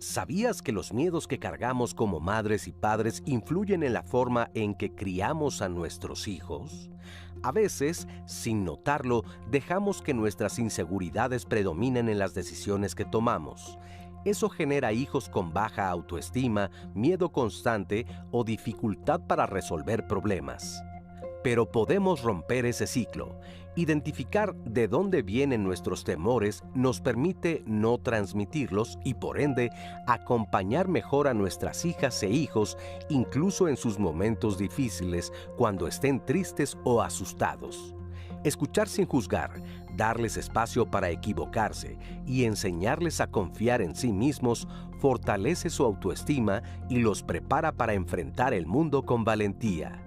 ¿Sabías que los miedos que cargamos como madres y padres influyen en la forma en que criamos a nuestros hijos? A veces, sin notarlo, dejamos que nuestras inseguridades predominen en las decisiones que tomamos. Eso genera hijos con baja autoestima, miedo constante o dificultad para resolver problemas. Pero podemos romper ese ciclo. Identificar de dónde vienen nuestros temores nos permite no transmitirlos y, por ende, acompañar mejor a nuestras hijas e hijos, incluso en sus momentos difíciles, cuando estén tristes o asustados. Escuchar sin juzgar, darles espacio para equivocarse y enseñarles a confiar en sí mismos fortalece su autoestima y los prepara para enfrentar el mundo con valentía.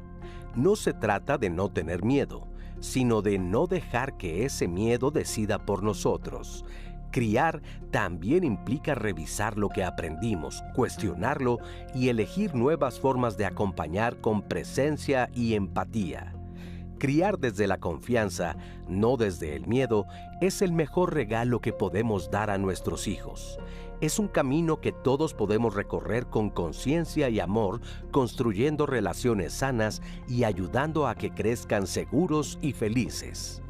No se trata de no tener miedo, sino de no dejar que ese miedo decida por nosotros. Criar también implica revisar lo que aprendimos, cuestionarlo y elegir nuevas formas de acompañar con presencia y empatía. Criar desde la confianza, no desde el miedo, es el mejor regalo que podemos dar a nuestros hijos. Es un camino que todos podemos recorrer con conciencia y amor, construyendo relaciones sanas y ayudando a que crezcan seguros y felices.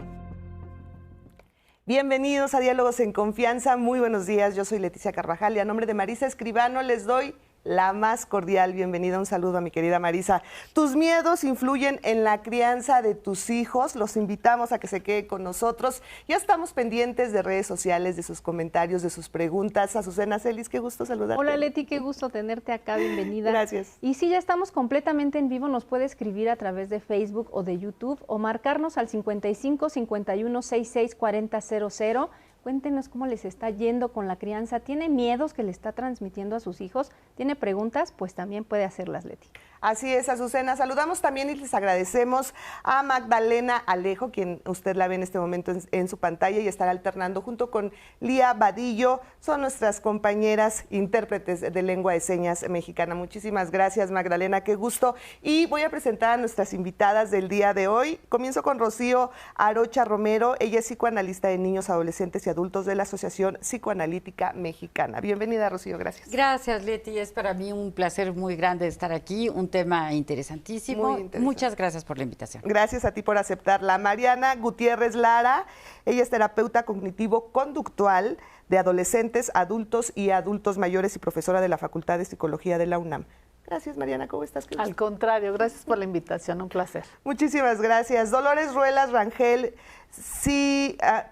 Bienvenidos a Diálogos en Confianza. Muy buenos días. Yo soy Leticia Carvajal y a nombre de Marisa Escribano les doy la más cordial bienvenida. Un saludo a mi querida Marisa. Tus miedos influyen en la crianza de tus hijos. Los invitamos a que se quede con nosotros. Ya estamos pendientes de redes sociales, de sus comentarios, de sus preguntas. Azucena Celis, qué gusto saludarte. Hola Leti, qué gusto tenerte acá. Bienvenida. Gracias. Y si ya estamos completamente en vivo, nos puede escribir a través de Facebook o de YouTube o marcarnos al 55 51 66 40 00. Cuéntenos cómo les está yendo con la crianza. ¿Tiene miedos que le está transmitiendo a sus hijos? ¿Tiene preguntas? Pues también puede hacerlas, Leti. Así es, Azucena. Saludamos también y les agradecemos a Magdalena Alejo, quien usted la ve en este momento en su pantalla y estará alternando junto con Lía Vadillo. Son nuestras compañeras intérpretes de lengua de señas mexicana. Muchísimas gracias, Magdalena, qué gusto. Y voy a presentar a nuestras invitadas del día de hoy. Comienzo con Rocío Arocha Romero. Ella es psicoanalista de niños, adolescentes y adultos de la Asociación Psicoanalítica Mexicana. Bienvenida, Rocío, gracias. Gracias, Leti. Es para mí un placer muy grande estar aquí. Un tema interesantísimo. Muy interesante. Muchas gracias por la invitación. Gracias a ti por aceptarla. Mariana Gutiérrez Lara, ella es terapeuta cognitivo-conductual de adolescentes, adultos y adultos mayores y profesora de la Facultad de Psicología de la UNAM. Gracias, Mariana, ¿cómo estás? Al contrario, gracias por la invitación, un placer. Muchísimas gracias. Dolores Ruelas Rangel,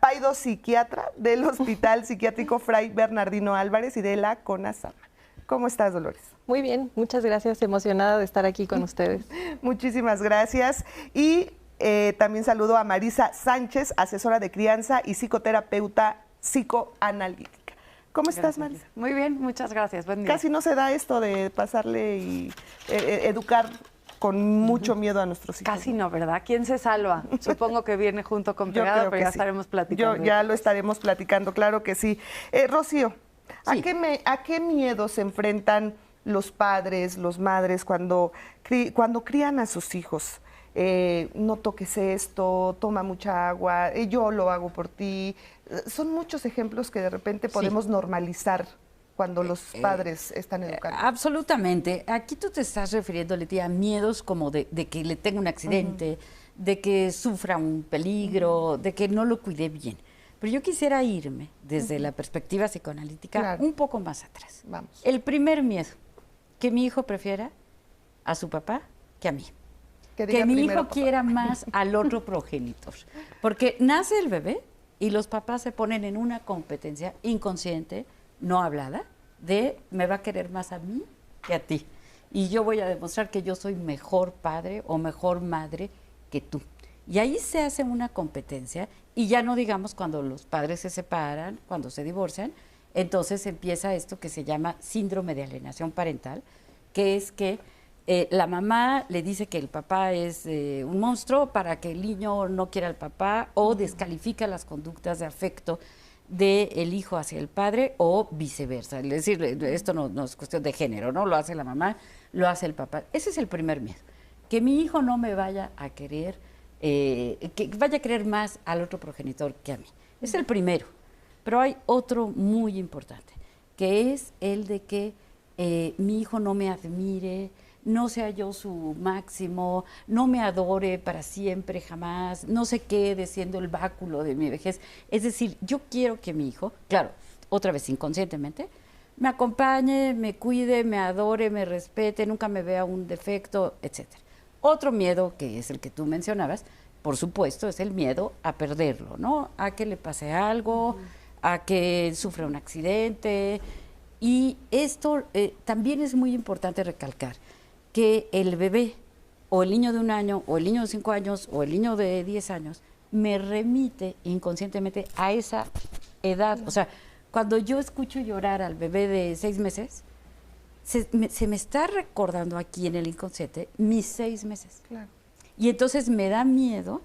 paido psiquiatra del Hospital Psiquiátrico Fray Bernardino Álvarez y de la CONASAM. ¿Cómo estás, Dolores? Muy bien, muchas gracias, emocionada de estar aquí con ustedes. Muchísimas gracias. Y también saludo a Marisa Sánchez, asesora de crianza y psicoterapeuta psicoanalítica. ¿Cómo estás, Marisa? Muy bien, muchas gracias. Buen día. Casi no se da esto de pasarle y educar con mucho miedo a nuestros hijos. Casi no, ¿verdad? ¿Quién se salva? Supongo que viene junto con Pegada, pero ya sí. Estaremos platicando. Ya lo estaremos platicando, claro que sí. Rocío, sí. ¿A qué miedos se enfrentan los padres, los madres cuando crían a sus hijos? No toques esto, toma mucha agua, yo lo hago por ti. Son muchos ejemplos que de repente podemos normalizar cuando los padres están educando. Absolutamente. Aquí tú te estás refiriendo, Leti, a miedos como de que le tenga un accidente, de que sufra un peligro, de que no lo cuide bien. Pero yo quisiera irme desde la perspectiva psicoanalítica un poco más atrás. Vamos. El primer miedo, que mi hijo prefiera a su papá que a mí. Que mi hijo quiera más al otro progenitor. Porque nace el bebé y los papás se ponen en una competencia inconsciente, no hablada, de me va a querer más a mí que a ti. Y yo voy a demostrar que yo soy mejor padre o mejor madre que tú. Y ahí se hace una competencia y ya no digamos cuando los padres se separan, cuando se divorcian, entonces empieza esto que se llama síndrome de alienación parental, que es que la mamá le dice que el papá es un monstruo para que el niño no quiera al papá o descalifica las conductas de afecto del hijo hacia el padre o viceversa. Es decir, esto no es cuestión de género, ¿no? Lo hace la mamá, lo hace el papá. Ese es el primer miedo, que mi hijo no me vaya a querer, que vaya a querer más al otro progenitor que a mí. Es el primero, pero hay otro muy importante, que es el de que mi hijo no me admire, no sea yo su máximo, no me adore para siempre, jamás, no se quede siendo el báculo de mi vejez. Es decir, yo quiero que mi hijo, claro, otra vez inconscientemente, me acompañe, me cuide, me adore, me respete, nunca me vea un defecto, etc. Otro miedo, que es el que tú mencionabas, por supuesto, es el miedo a perderlo, ¿no? A que le pase algo, a que sufra un accidente. Y esto también es muy importante recalcar, que el bebé, o el niño de 1 año, o el niño de 5 años, o el niño de 10 años, me remite inconscientemente a esa edad. O sea, cuando yo escucho llorar al bebé de 6 meses, se me está recordando aquí en el inconsciente mis 6 meses. Claro. Y entonces me da miedo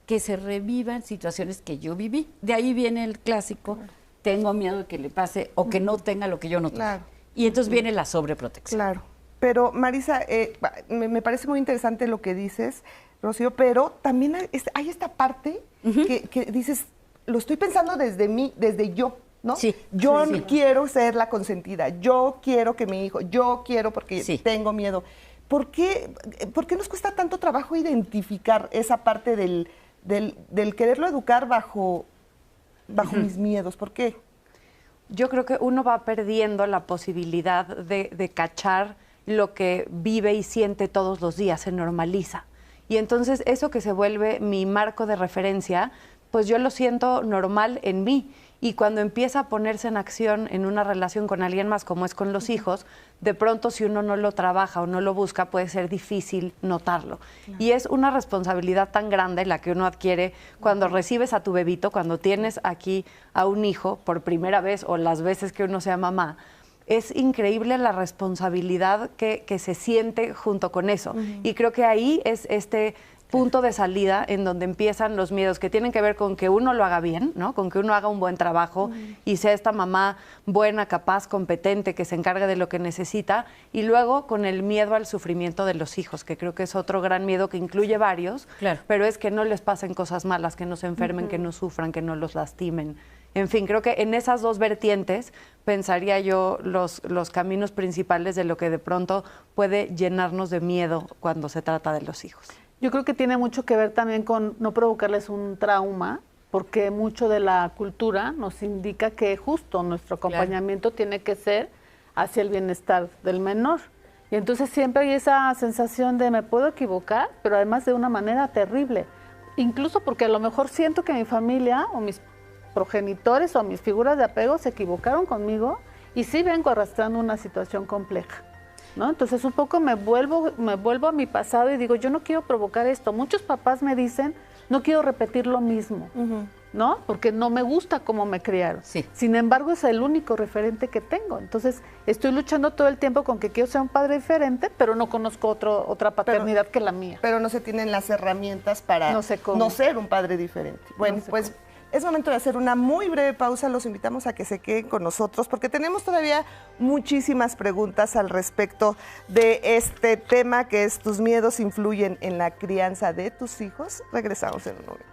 que se revivan situaciones que yo viví. De ahí viene el clásico, tengo miedo de que le pase o que no tenga lo que yo no tengo. Claro. Y entonces viene la sobreprotección. Claro. Pero, Marisa, me parece muy interesante lo que dices, Rocío, pero también hay esta parte que dices, lo estoy pensando desde yo, ¿no? Sí, yo sí. quiero ser la consentida, yo quiero que mi hijo, yo quiero porque tengo miedo. ¿Por qué nos cuesta tanto trabajo identificar esa parte del quererlo educar bajo mis miedos? ¿Por qué? Yo creo que uno va perdiendo la posibilidad de cachar lo que vive y siente todos los días, se normaliza. Y entonces eso que se vuelve mi marco de referencia, pues yo lo siento normal en mí. Y cuando empieza a ponerse en acción en una relación con alguien más, como es con los hijos, de pronto si uno no lo trabaja o no lo busca, puede ser difícil notarlo. Claro. Y es una responsabilidad tan grande la que uno adquiere cuando recibes a tu bebito, cuando tienes aquí a un hijo por primera vez o las veces que uno sea mamá. Es increíble la responsabilidad que se siente junto con eso. Y creo que ahí es este punto de salida en donde empiezan los miedos que tienen que ver con que uno lo haga bien, ¿no? Con que uno haga un buen trabajo y sea esta mamá buena, capaz, competente, que se encargue de lo que necesita, y luego con el miedo al sufrimiento de los hijos, que creo que es otro gran miedo que incluye varios, pero es que no les pasen cosas malas, que no se enfermen, que no sufran, que no los lastimen. En fin, creo que en esas dos vertientes pensaría yo los caminos principales de lo que de pronto puede llenarnos de miedo cuando se trata de los hijos. Yo creo que tiene mucho que ver también con no provocarles un trauma, porque mucho de la cultura nos indica que justo nuestro acompañamiento tiene que ser hacia el bienestar del menor. Y entonces siempre hay esa sensación de me puedo equivocar, pero además de una manera terrible. Incluso porque a lo mejor siento que mi familia o mis progenitores o mis figuras de apego se equivocaron conmigo y sí vengo arrastrando una situación compleja, ¿no? Entonces un poco me vuelvo a mi pasado y digo, yo no quiero provocar esto. Muchos papás me dicen, no quiero repetir lo mismo, ¿no? Porque no me gusta cómo me criaron. Sí. Sin embargo, es el único referente que tengo. Entonces estoy luchando todo el tiempo con que quiero ser un padre diferente, pero no conozco otra paternidad que la mía. Pero no se tienen las herramientas para no ser un padre diferente. Bueno, pues es momento de hacer una muy breve pausa. Los invitamos a que se queden con nosotros porque tenemos todavía muchísimas preguntas al respecto de este tema, que es tus miedos influyen en la crianza de tus hijos. Regresamos en un momento.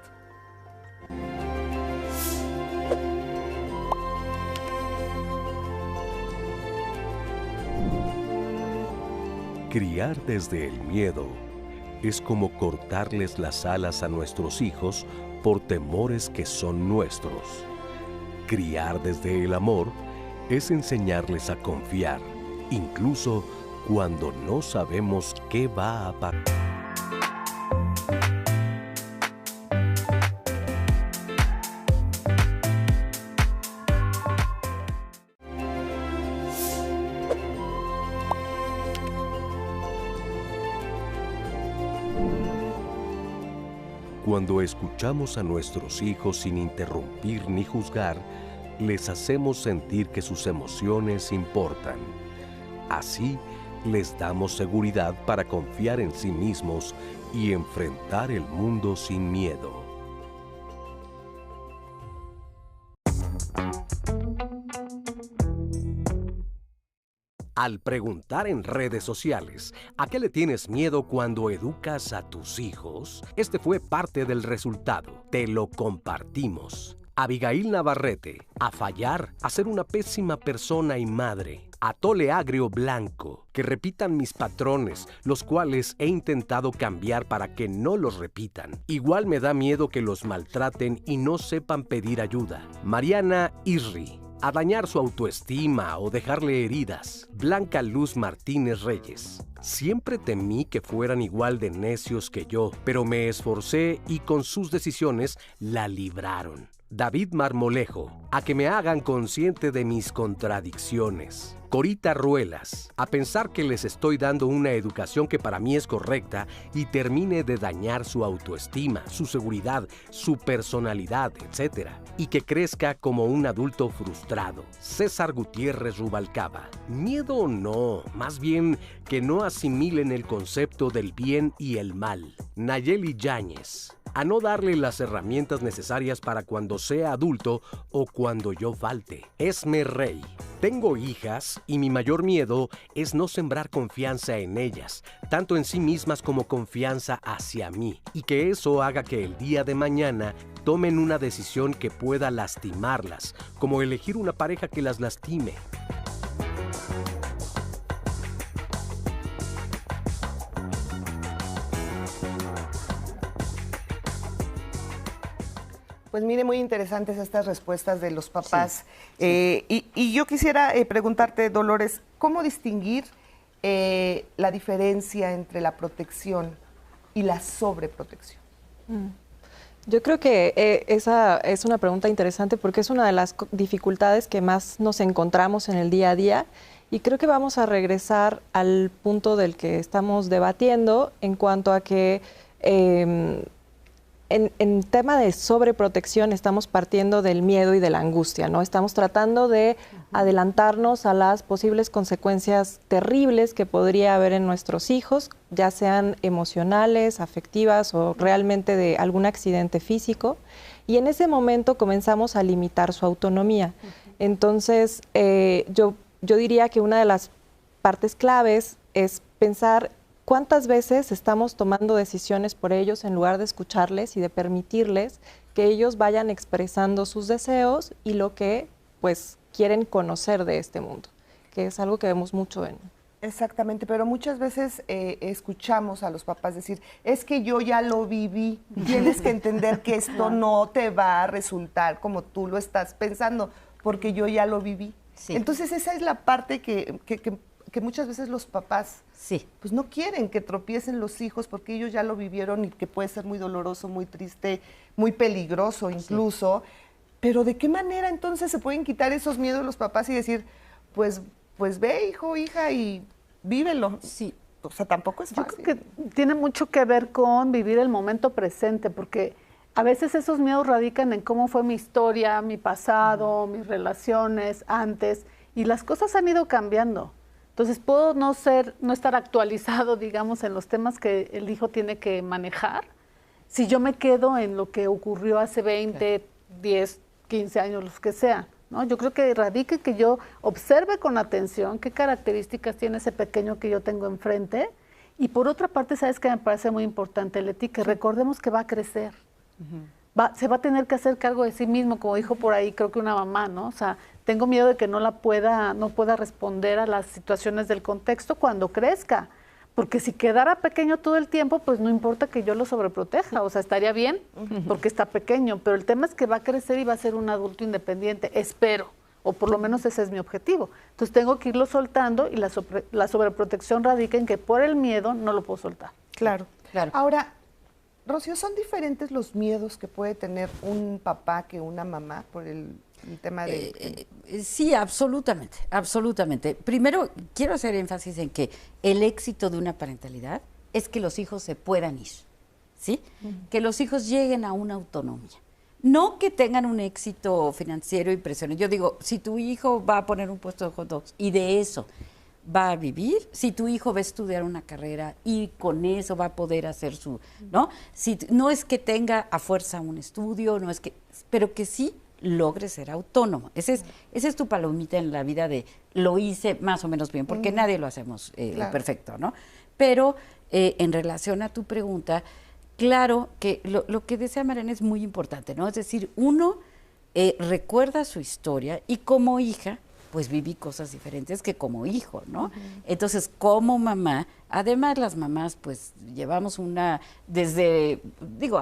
Criar desde el miedo es como cortarles las alas a nuestros hijos por temores que son nuestros. Criar desde el amor es enseñarles a confiar, incluso cuando no sabemos qué va a pasar. Cuando escuchamos a nuestros hijos sin interrumpir ni juzgar, les hacemos sentir que sus emociones importan. Así, les damos seguridad para confiar en sí mismos y enfrentar el mundo sin miedo. Al preguntar en redes sociales, ¿a qué le tienes miedo cuando educas a tus hijos? Este fue parte del resultado. Te lo compartimos. Abigail Navarrete, a fallar, a ser una pésima persona y madre. Atole agrio blanco, que repitan mis patrones, los cuales he intentado cambiar para que no los repitan. Igual me da miedo que los maltraten y no sepan pedir ayuda. Mariana Isri, a dañar su autoestima o dejarle heridas. Blanca Luz Martínez Reyes. Siempre temí que fueran igual de necios que yo, pero me esforcé y con sus decisiones la libraron. David Marmolejo, a que me hagan consciente de mis contradicciones. Corita Ruelas, a pensar que les estoy dando una educación que para mí es correcta y termine de dañar su autoestima, su seguridad, su personalidad, etc. Y que crezca como un adulto frustrado. César Gutiérrez Rubalcaba, miedo no, más bien que no asimilen el concepto del bien y el mal. Nayeli Yáñez, a no darle las herramientas necesarias para cuando sea adulto o cuando yo falte. Esme Rey, tengo hijas y mi mayor miedo es no sembrar confianza en ellas, tanto en sí mismas como confianza hacia mí, y que eso haga que el día de mañana tomen una decisión que pueda lastimarlas, como elegir una pareja que las lastime. Pues mire, muy interesantes estas respuestas de los papás. Sí. Y yo quisiera preguntarte, Dolores, ¿cómo distinguir la diferencia entre la protección y la sobreprotección? Yo creo que esa es una pregunta interesante porque es una de las dificultades que más nos encontramos en el día a día y creo que vamos a regresar al punto del que estamos debatiendo en cuanto a que en tema de sobreprotección estamos partiendo del miedo y de la angustia, ¿no? Estamos tratando de adelantarnos a las posibles consecuencias terribles que podría haber en nuestros hijos, ya sean emocionales, afectivas o realmente de algún accidente físico. Y en ese momento comenzamos a limitar su autonomía. Entonces, yo diría que una de las partes claves es pensar ¿cuántas veces estamos tomando decisiones por ellos en lugar de escucharles y de permitirles que ellos vayan expresando sus deseos y lo que pues quieren conocer de este mundo? Que es algo que vemos mucho en... Exactamente, pero muchas veces escuchamos a los papás decir, es que yo ya lo viví, tienes que entender que esto no te va a resultar como tú lo estás pensando, porque yo ya lo viví. Sí. Entonces esa es la parte que muchas veces los papás pues no quieren que tropiecen los hijos porque ellos ya lo vivieron y que puede ser muy doloroso, muy triste, muy peligroso incluso. Sí. Pero ¿de qué manera entonces se pueden quitar esos miedos los papás y decir, pues ve hijo, hija y vívelo? Sí. O sea, tampoco es fácil. Yo creo que tiene mucho que ver con vivir el momento presente, porque a veces esos miedos radican en cómo fue mi historia, mi pasado, mis relaciones antes, y las cosas han ido cambiando. Entonces, puedo no estar actualizado, digamos, en los temas que el hijo tiene que manejar, si yo me quedo en lo que ocurrió hace 20, 10, 15 años, los que sea, ¿no? Yo creo que radica que yo observe con atención qué características tiene ese pequeño que yo tengo enfrente. Y por otra parte, ¿sabes qué me parece muy importante, Leti? Que recordemos que va a crecer. Se va a tener que hacer cargo de sí mismo, como dijo por ahí, creo que una mamá, ¿no? O sea, tengo miedo de que no pueda responder a las situaciones del contexto cuando crezca, porque si quedara pequeño todo el tiempo, pues no importa que yo lo sobreproteja, o sea, estaría bien porque está pequeño, pero el tema es que va a crecer y va a ser un adulto independiente, espero, o por lo menos ese es mi objetivo. Entonces tengo que irlo soltando y la sobreprotección radica en que por el miedo no lo puedo soltar. Claro. Ahora, Rocío, ¿son diferentes los miedos que puede tener un papá que una mamá por el tema de...? Sí, absolutamente, absolutamente. Primero, quiero hacer énfasis en que el éxito de una parentalidad es que los hijos se puedan ir, ¿sí? Que los hijos lleguen a una autonomía. No que tengan un éxito financiero impresionante. Yo digo, si tu hijo va a poner un puesto de hot dogs y de eso va a vivir, si tu hijo va a estudiar una carrera y con eso va a poder hacer su, ¿no? Si, no es que tenga a fuerza un estudio, no es que, pero que sí logre ser autónomo. Ese es tu palomita en la vida de lo hice más o menos bien, porque nadie lo hacemos perfecto, ¿no? Pero en relación a tu pregunta, claro que lo que decía Mariana es muy importante, ¿no? Es decir, uno recuerda su historia y como hija, pues viví cosas diferentes que como hijo, ¿no? Entonces, como mamá, además las mamás, pues llevamos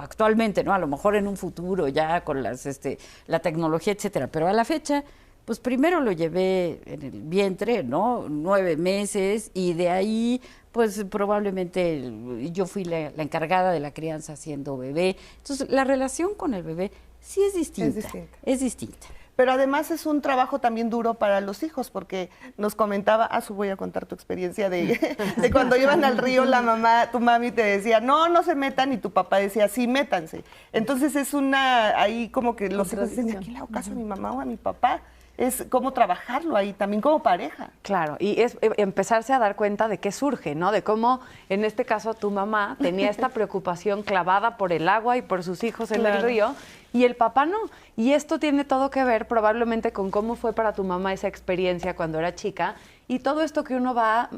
actualmente, ¿no? A lo mejor en un futuro ya con la tecnología, etcétera, pero a la fecha, pues primero lo llevé en el vientre, ¿no? 9 meses, y de ahí, pues probablemente yo fui la encargada de la crianza siendo bebé. Entonces, la relación con el bebé sí es distinta. Es distinta. Pero además es un trabajo también duro para los hijos, porque nos comentaba, voy a contar tu experiencia de cuando iban al río, tu mami te decía, no se metan, y tu papá decía, sí, métanse. Entonces es ahí como que los hijos dicen, ¿a quién le hago caso, a mi mamá o a mi papá? Es cómo trabajarlo ahí, también como pareja. Claro, y es empezarse a dar cuenta de qué surge, ¿no? De cómo, en este caso, tu mamá tenía esta preocupación clavada por el agua y por sus hijos en el río, y el papá no. Y esto tiene todo que ver probablemente con cómo fue para tu mamá esa experiencia cuando era chica, y todo esto que uno va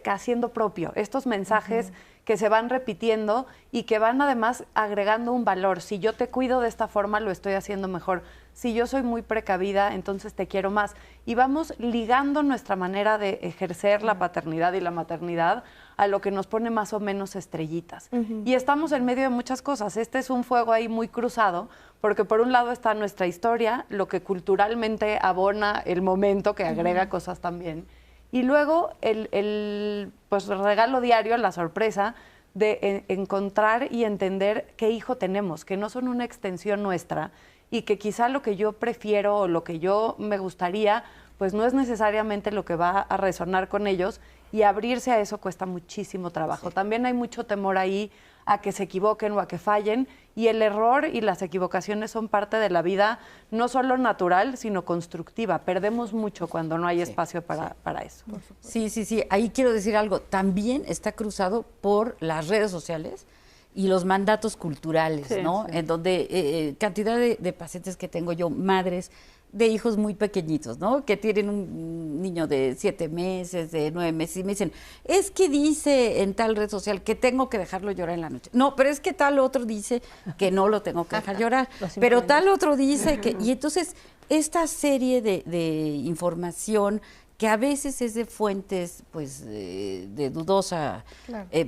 haciendo propio, estos mensajes que se van repitiendo y que van además agregando un valor. Si yo te cuido de esta forma, lo estoy haciendo mejor. Si yo soy muy precavida, entonces te quiero más. Y vamos ligando nuestra manera de ejercer la paternidad y la maternidad a lo que nos pone más o menos estrellitas. Y estamos en medio de muchas cosas. Este es un fuego ahí muy cruzado, porque por un lado está nuestra historia, lo que culturalmente abona el momento, que agrega cosas también. Y luego el regalo diario, la sorpresa de encontrar y entender qué hijo tenemos, que no son una extensión nuestra, y que quizá lo que yo prefiero o lo que yo me gustaría, pues no es necesariamente lo que va a resonar con ellos, y abrirse a eso cuesta muchísimo trabajo. También hay mucho temor ahí a que se equivoquen o a que fallen, y el error y las equivocaciones son parte de la vida, no solo natural, sino constructiva. Perdemos mucho cuando no hay espacio para eso. Sí. Ahí quiero decir algo. También está cruzado por las redes sociales y los mandatos culturales, ¿no? En donde cantidad de pacientes que tengo yo, madres de hijos muy pequeñitos, ¿no? Que tienen un niño de 7 meses, de 9 meses, y me dicen, es que dice en tal red social que tengo que dejarlo llorar en la noche. No, pero es que tal otro dice que no lo tengo que dejar llorar, pero tal otro dice que... Y entonces, esta serie de información que a veces es de fuentes, pues, de dudosa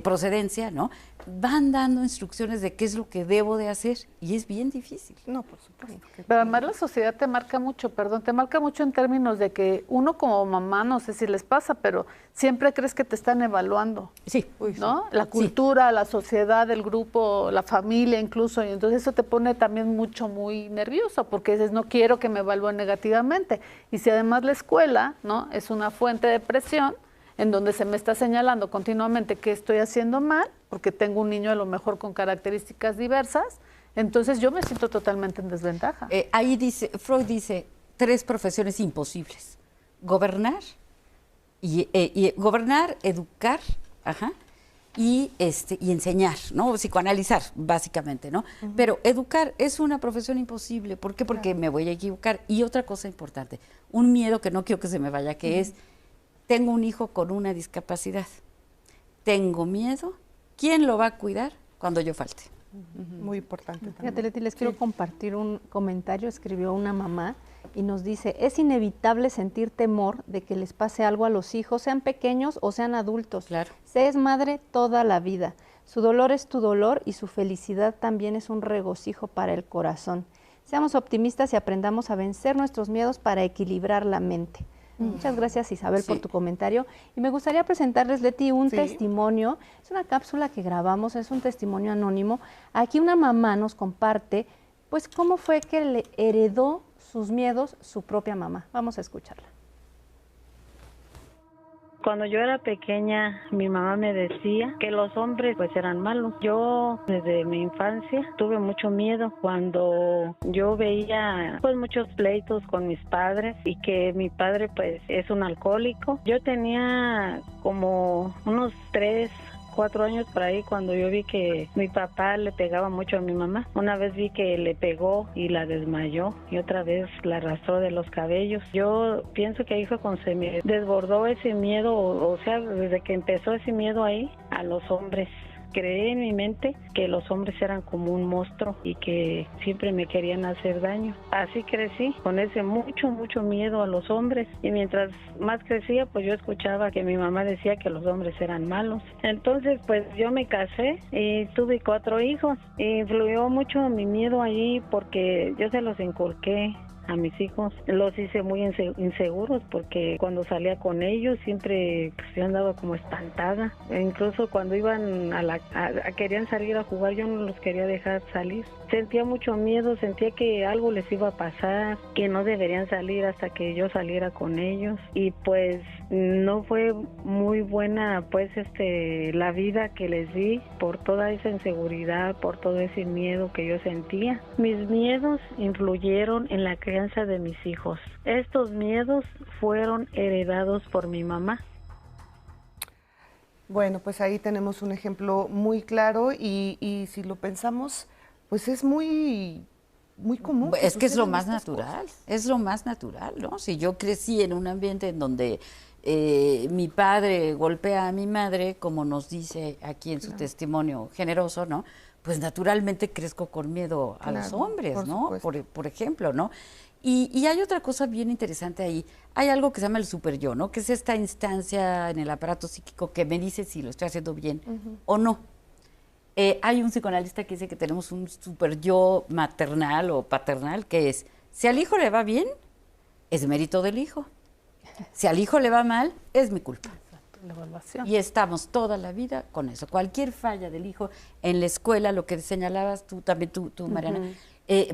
procedencia, ¿no? Van dando instrucciones de qué es lo que debo de hacer, y es bien difícil. No, por supuesto. Pero además la sociedad te marca mucho, en términos de que uno como mamá, no sé si les pasa, pero siempre crees que te están evaluando. Sí. ¿No? La cultura, la sociedad, el grupo, la familia incluso, y entonces eso te pone también muy nervioso, porque dices, no quiero que me evalúen negativamente. Y si además la escuela, ¿no?, es una fuente de presión, en donde se me está señalando continuamente que estoy haciendo mal, porque tengo un niño a lo mejor con características diversas, entonces yo me siento totalmente en desventaja. Ahí Freud dice 3 profesiones imposibles: gobernar, gobernar, educar, y enseñar, ¿no? Psicoanalizar, básicamente, ¿no? Pero educar es una profesión imposible. ¿Por qué? Porque me voy a equivocar. Y otra cosa importante, un miedo que no quiero que se me vaya, que es, tengo un hijo con una discapacidad. Tengo miedo. ¿Quién lo va a cuidar cuando yo falte? Muy importante también. Fíjate, Leti, les quiero compartir un comentario. Escribió una mamá y nos dice, es inevitable sentir temor de que les pase algo a los hijos, sean pequeños o sean adultos. Claro. Se es madre toda la vida. Su dolor es tu dolor y su felicidad también es un regocijo para el corazón. Seamos optimistas y aprendamos a vencer nuestros miedos para equilibrar la mente. Muchas gracias, Isabel, por tu comentario. Y me gustaría presentarles, Leti, un testimonio. Es una cápsula que grabamos, es un testimonio anónimo. Aquí una mamá nos comparte, pues, cómo fue que le heredó sus miedos su propia mamá. Vamos a escucharla. Cuando yo era pequeña, mi mamá me decía que los hombres pues eran malos. Yo desde mi infancia tuve mucho miedo cuando yo veía pues muchos pleitos con mis padres y que mi padre pues es un alcohólico. Yo tenía como unos 3-4 años por ahí cuando yo vi que mi papá le pegaba mucho a mi mamá. Una vez vi que le pegó y la desmayó y otra vez la arrastró de los cabellos. Yo pienso que ahí fue cuando se me desbordó ese miedo, o sea, desde que empezó ese miedo ahí a los hombres. creé en mi mente que los hombres eran como un monstruo y que siempre me querían hacer daño. Así crecí, con ese mucho miedo a los hombres. Y mientras más crecía, pues yo escuchaba que mi mamá decía que los hombres eran malos. Entonces, pues yo me casé y tuve 4 hijos. Influyó mucho mi miedo allí porque yo se los inculqué a mis hijos. Los hice muy inseguros porque cuando salía con ellos siempre pues, yo andaba como espantada. E incluso cuando iban querían salir a jugar, yo no los quería dejar salir. Sentía mucho miedo, sentía que algo les iba a pasar, que no deberían salir hasta que yo saliera con ellos. Y pues no fue muy buena pues la vida que les di por toda esa inseguridad, por todo ese miedo que yo sentía. Mis miedos influyeron en la crianza de mis hijos. Estos miedos fueron heredados por mi mamá. Bueno, pues ahí tenemos un ejemplo muy claro y si lo pensamos, pues es muy común. Es que es lo más natural, es lo más natural, ¿no? Si yo crecí en un ambiente en donde mi padre golpea a mi madre, como nos dice aquí en su testimonio generoso, ¿no? Pues naturalmente crezco con miedo a los hombres, ¿no? Por ejemplo, ¿no? Y hay otra cosa bien interesante ahí. Hay algo que se llama el super yo, ¿no? Que es esta instancia en el aparato psíquico que me dice si lo estoy haciendo bien o no. Hay un psicoanalista que dice que tenemos un super yo maternal o paternal, que es, si al hijo le va bien, es mérito del hijo. Si al hijo le va mal, es mi culpa. La evaluación. Y estamos toda la vida con eso. Cualquier falla del hijo en la escuela, lo que señalabas tú, también tú Mariana,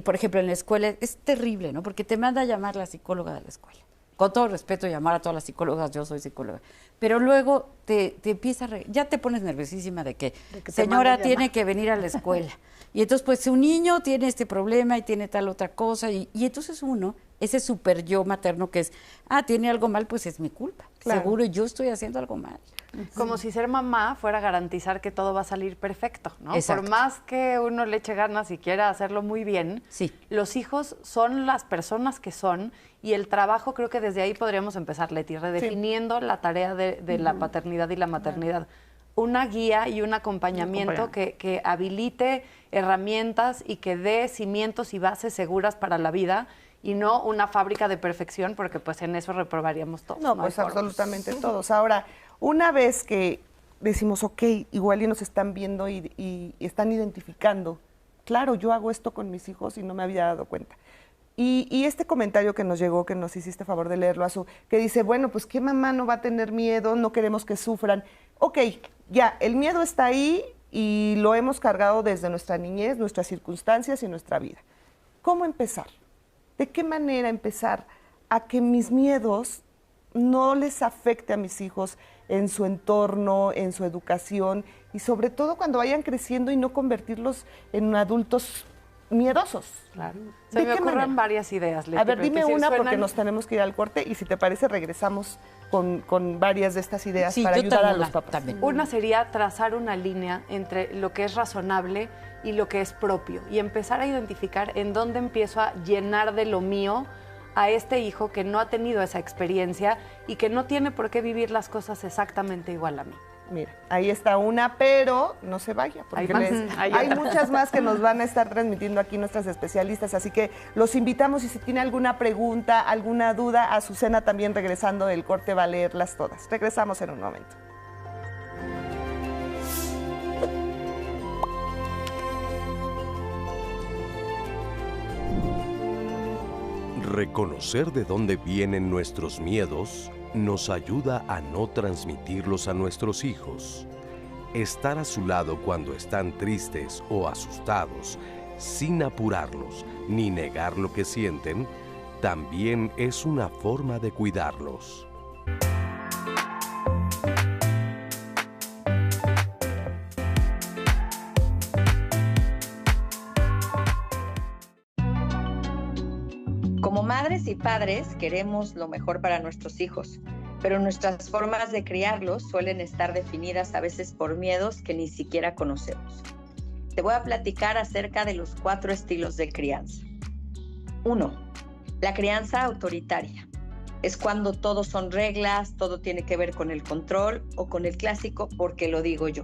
por ejemplo, en la escuela es terrible, ¿no? Porque te manda a llamar la psicóloga de la escuela. Con todo respeto, llamar a todas las psicólogas, yo soy psicóloga. Pero luego te empieza ya te pones nerviosísima de que señora tiene que venir a la escuela. Y entonces, pues, su niño tiene este problema y tiene tal otra cosa. Y entonces uno, ese super yo materno que es, tiene algo mal, pues es mi culpa. Claro. Seguro yo estoy haciendo algo mal. Como si ser mamá fuera garantizar que todo va a salir perfecto, ¿no? Exacto. Por más que uno le eche ganas y quiera hacerlo muy bien, los hijos son las personas que son y el trabajo, creo que desde ahí podríamos empezar, Leti, redefiniendo la tarea de la paternidad y la maternidad. Una guía y un acompañamiento que habilite herramientas y que dé cimientos y bases seguras para la vida y no una fábrica de perfección, porque pues en eso reprobaríamos todos. No, pues absolutamente todos. Ahora, una vez que decimos, ok, igual y nos están viendo y están identificando, claro, yo hago esto con mis hijos y no me había dado cuenta. Y este comentario que nos llegó, que nos hiciste favor de leerlo, Azu, que dice, bueno, pues ¿qué mamá no va a tener miedo? No queremos que sufran. Ok, ya, el miedo está ahí y lo hemos cargado desde nuestra niñez, nuestras circunstancias y nuestra vida. ¿Cómo empezar? ¿De qué manera empezar a que mis miedos no les afecte a mis hijos en su entorno, en su educación y sobre todo cuando vayan creciendo y no convertirlos en adultos miedosos? Claro. Se me ocurren varias ideas, Leti. A ver, dime una porque nos tenemos que ir al corte y si te parece regresamos con varias de estas ideas para ayudar a los papás. También. Una sería trazar una línea entre lo que es razonable y lo que es propio y empezar a identificar en dónde empiezo a llenar de lo mío a este hijo que no ha tenido esa experiencia y que no tiene por qué vivir las cosas exactamente igual a mí. Mira, ahí está una, pero no se vaya, porque hay muchas más que nos van a estar transmitiendo aquí nuestras especialistas, así que los invitamos y si tiene alguna pregunta, alguna duda, Azucena también regresando del corte va a leerlas todas. Regresamos en un momento. Reconocer de dónde vienen nuestros miedos nos ayuda a no transmitirlos a nuestros hijos. Estar a su lado cuando están tristes o asustados, sin apurarlos ni negar lo que sienten, también es una forma de cuidarlos. Como madres y padres queremos lo mejor para nuestros hijos, pero nuestras formas de criarlos suelen estar definidas a veces por miedos que ni siquiera conocemos. Te voy a platicar acerca de los 4 estilos de crianza. 1. La crianza autoritaria. Es cuando todo son reglas, todo tiene que ver con el control o con el clásico porque lo digo yo.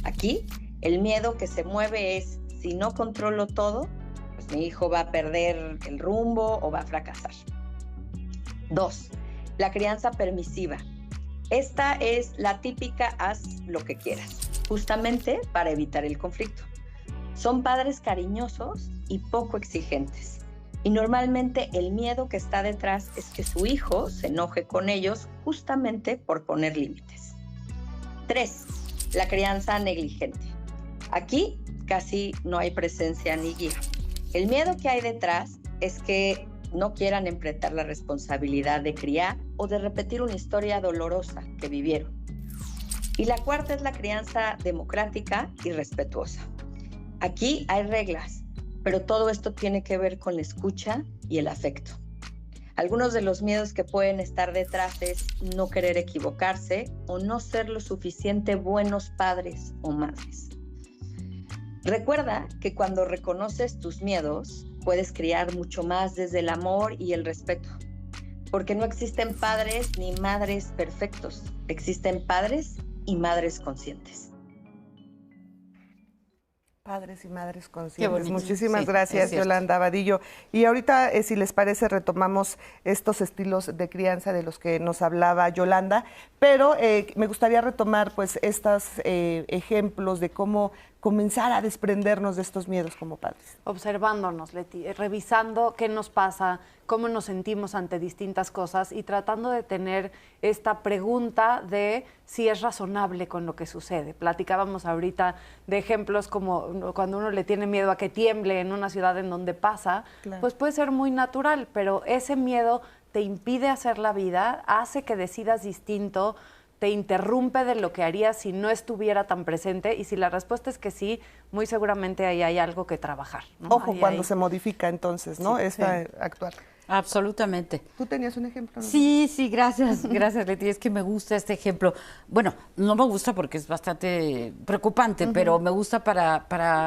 Aquí, el miedo que se mueve es, si no controlo todo, pues mi hijo va a perder el rumbo o va a fracasar. 2. La crianza permisiva. Esta es la típica haz lo que quieras, justamente para evitar el conflicto. Son padres cariñosos y poco exigentes. Y normalmente el miedo que está detrás es que su hijo se enoje con ellos justamente por poner límites. 3. La crianza negligente. Aquí casi no hay presencia ni guía. El miedo que hay detrás es que no quieran enfrentar la responsabilidad de criar o de repetir una historia dolorosa que vivieron. Y la cuarta es la crianza democrática y respetuosa. Aquí hay reglas, pero todo esto tiene que ver con la escucha y el afecto. Algunos de los miedos que pueden estar detrás es no querer equivocarse o no ser lo suficiente buenos padres o madres. Recuerda que cuando reconoces tus miedos, puedes criar mucho más desde el amor y el respeto, porque no existen padres ni madres perfectos, existen padres y madres conscientes. Padres y madres conscientes. Muchísimas gracias, Yolanda Vadillo. Y ahorita, si les parece, retomamos estos estilos de crianza de los que nos hablaba Yolanda, pero me gustaría retomar pues estos ejemplos de cómo comenzar a desprendernos de estos miedos como padres. Observándonos, Leti, revisando qué nos pasa, cómo nos sentimos ante distintas cosas y tratando de tener esta pregunta de si es razonable con lo que sucede. Platicábamos ahorita de ejemplos como cuando uno le tiene miedo a que tiemble en una ciudad en donde pasa, claro, pues puede ser muy natural, pero ese miedo te impide hacer la vida, hace que decidas distinto, te interrumpe de lo que harías si no estuviera tan presente, y si la respuesta es que sí, muy seguramente ahí hay algo que trabajar, ¿no? Ojo, ahí cuando se modifica entonces, ¿no? Actuar. Absolutamente. ¿Tú tenías un ejemplo, no? Sí, gracias, Leti, es que me gusta este ejemplo. Bueno, no me gusta porque es bastante preocupante, pero me gusta para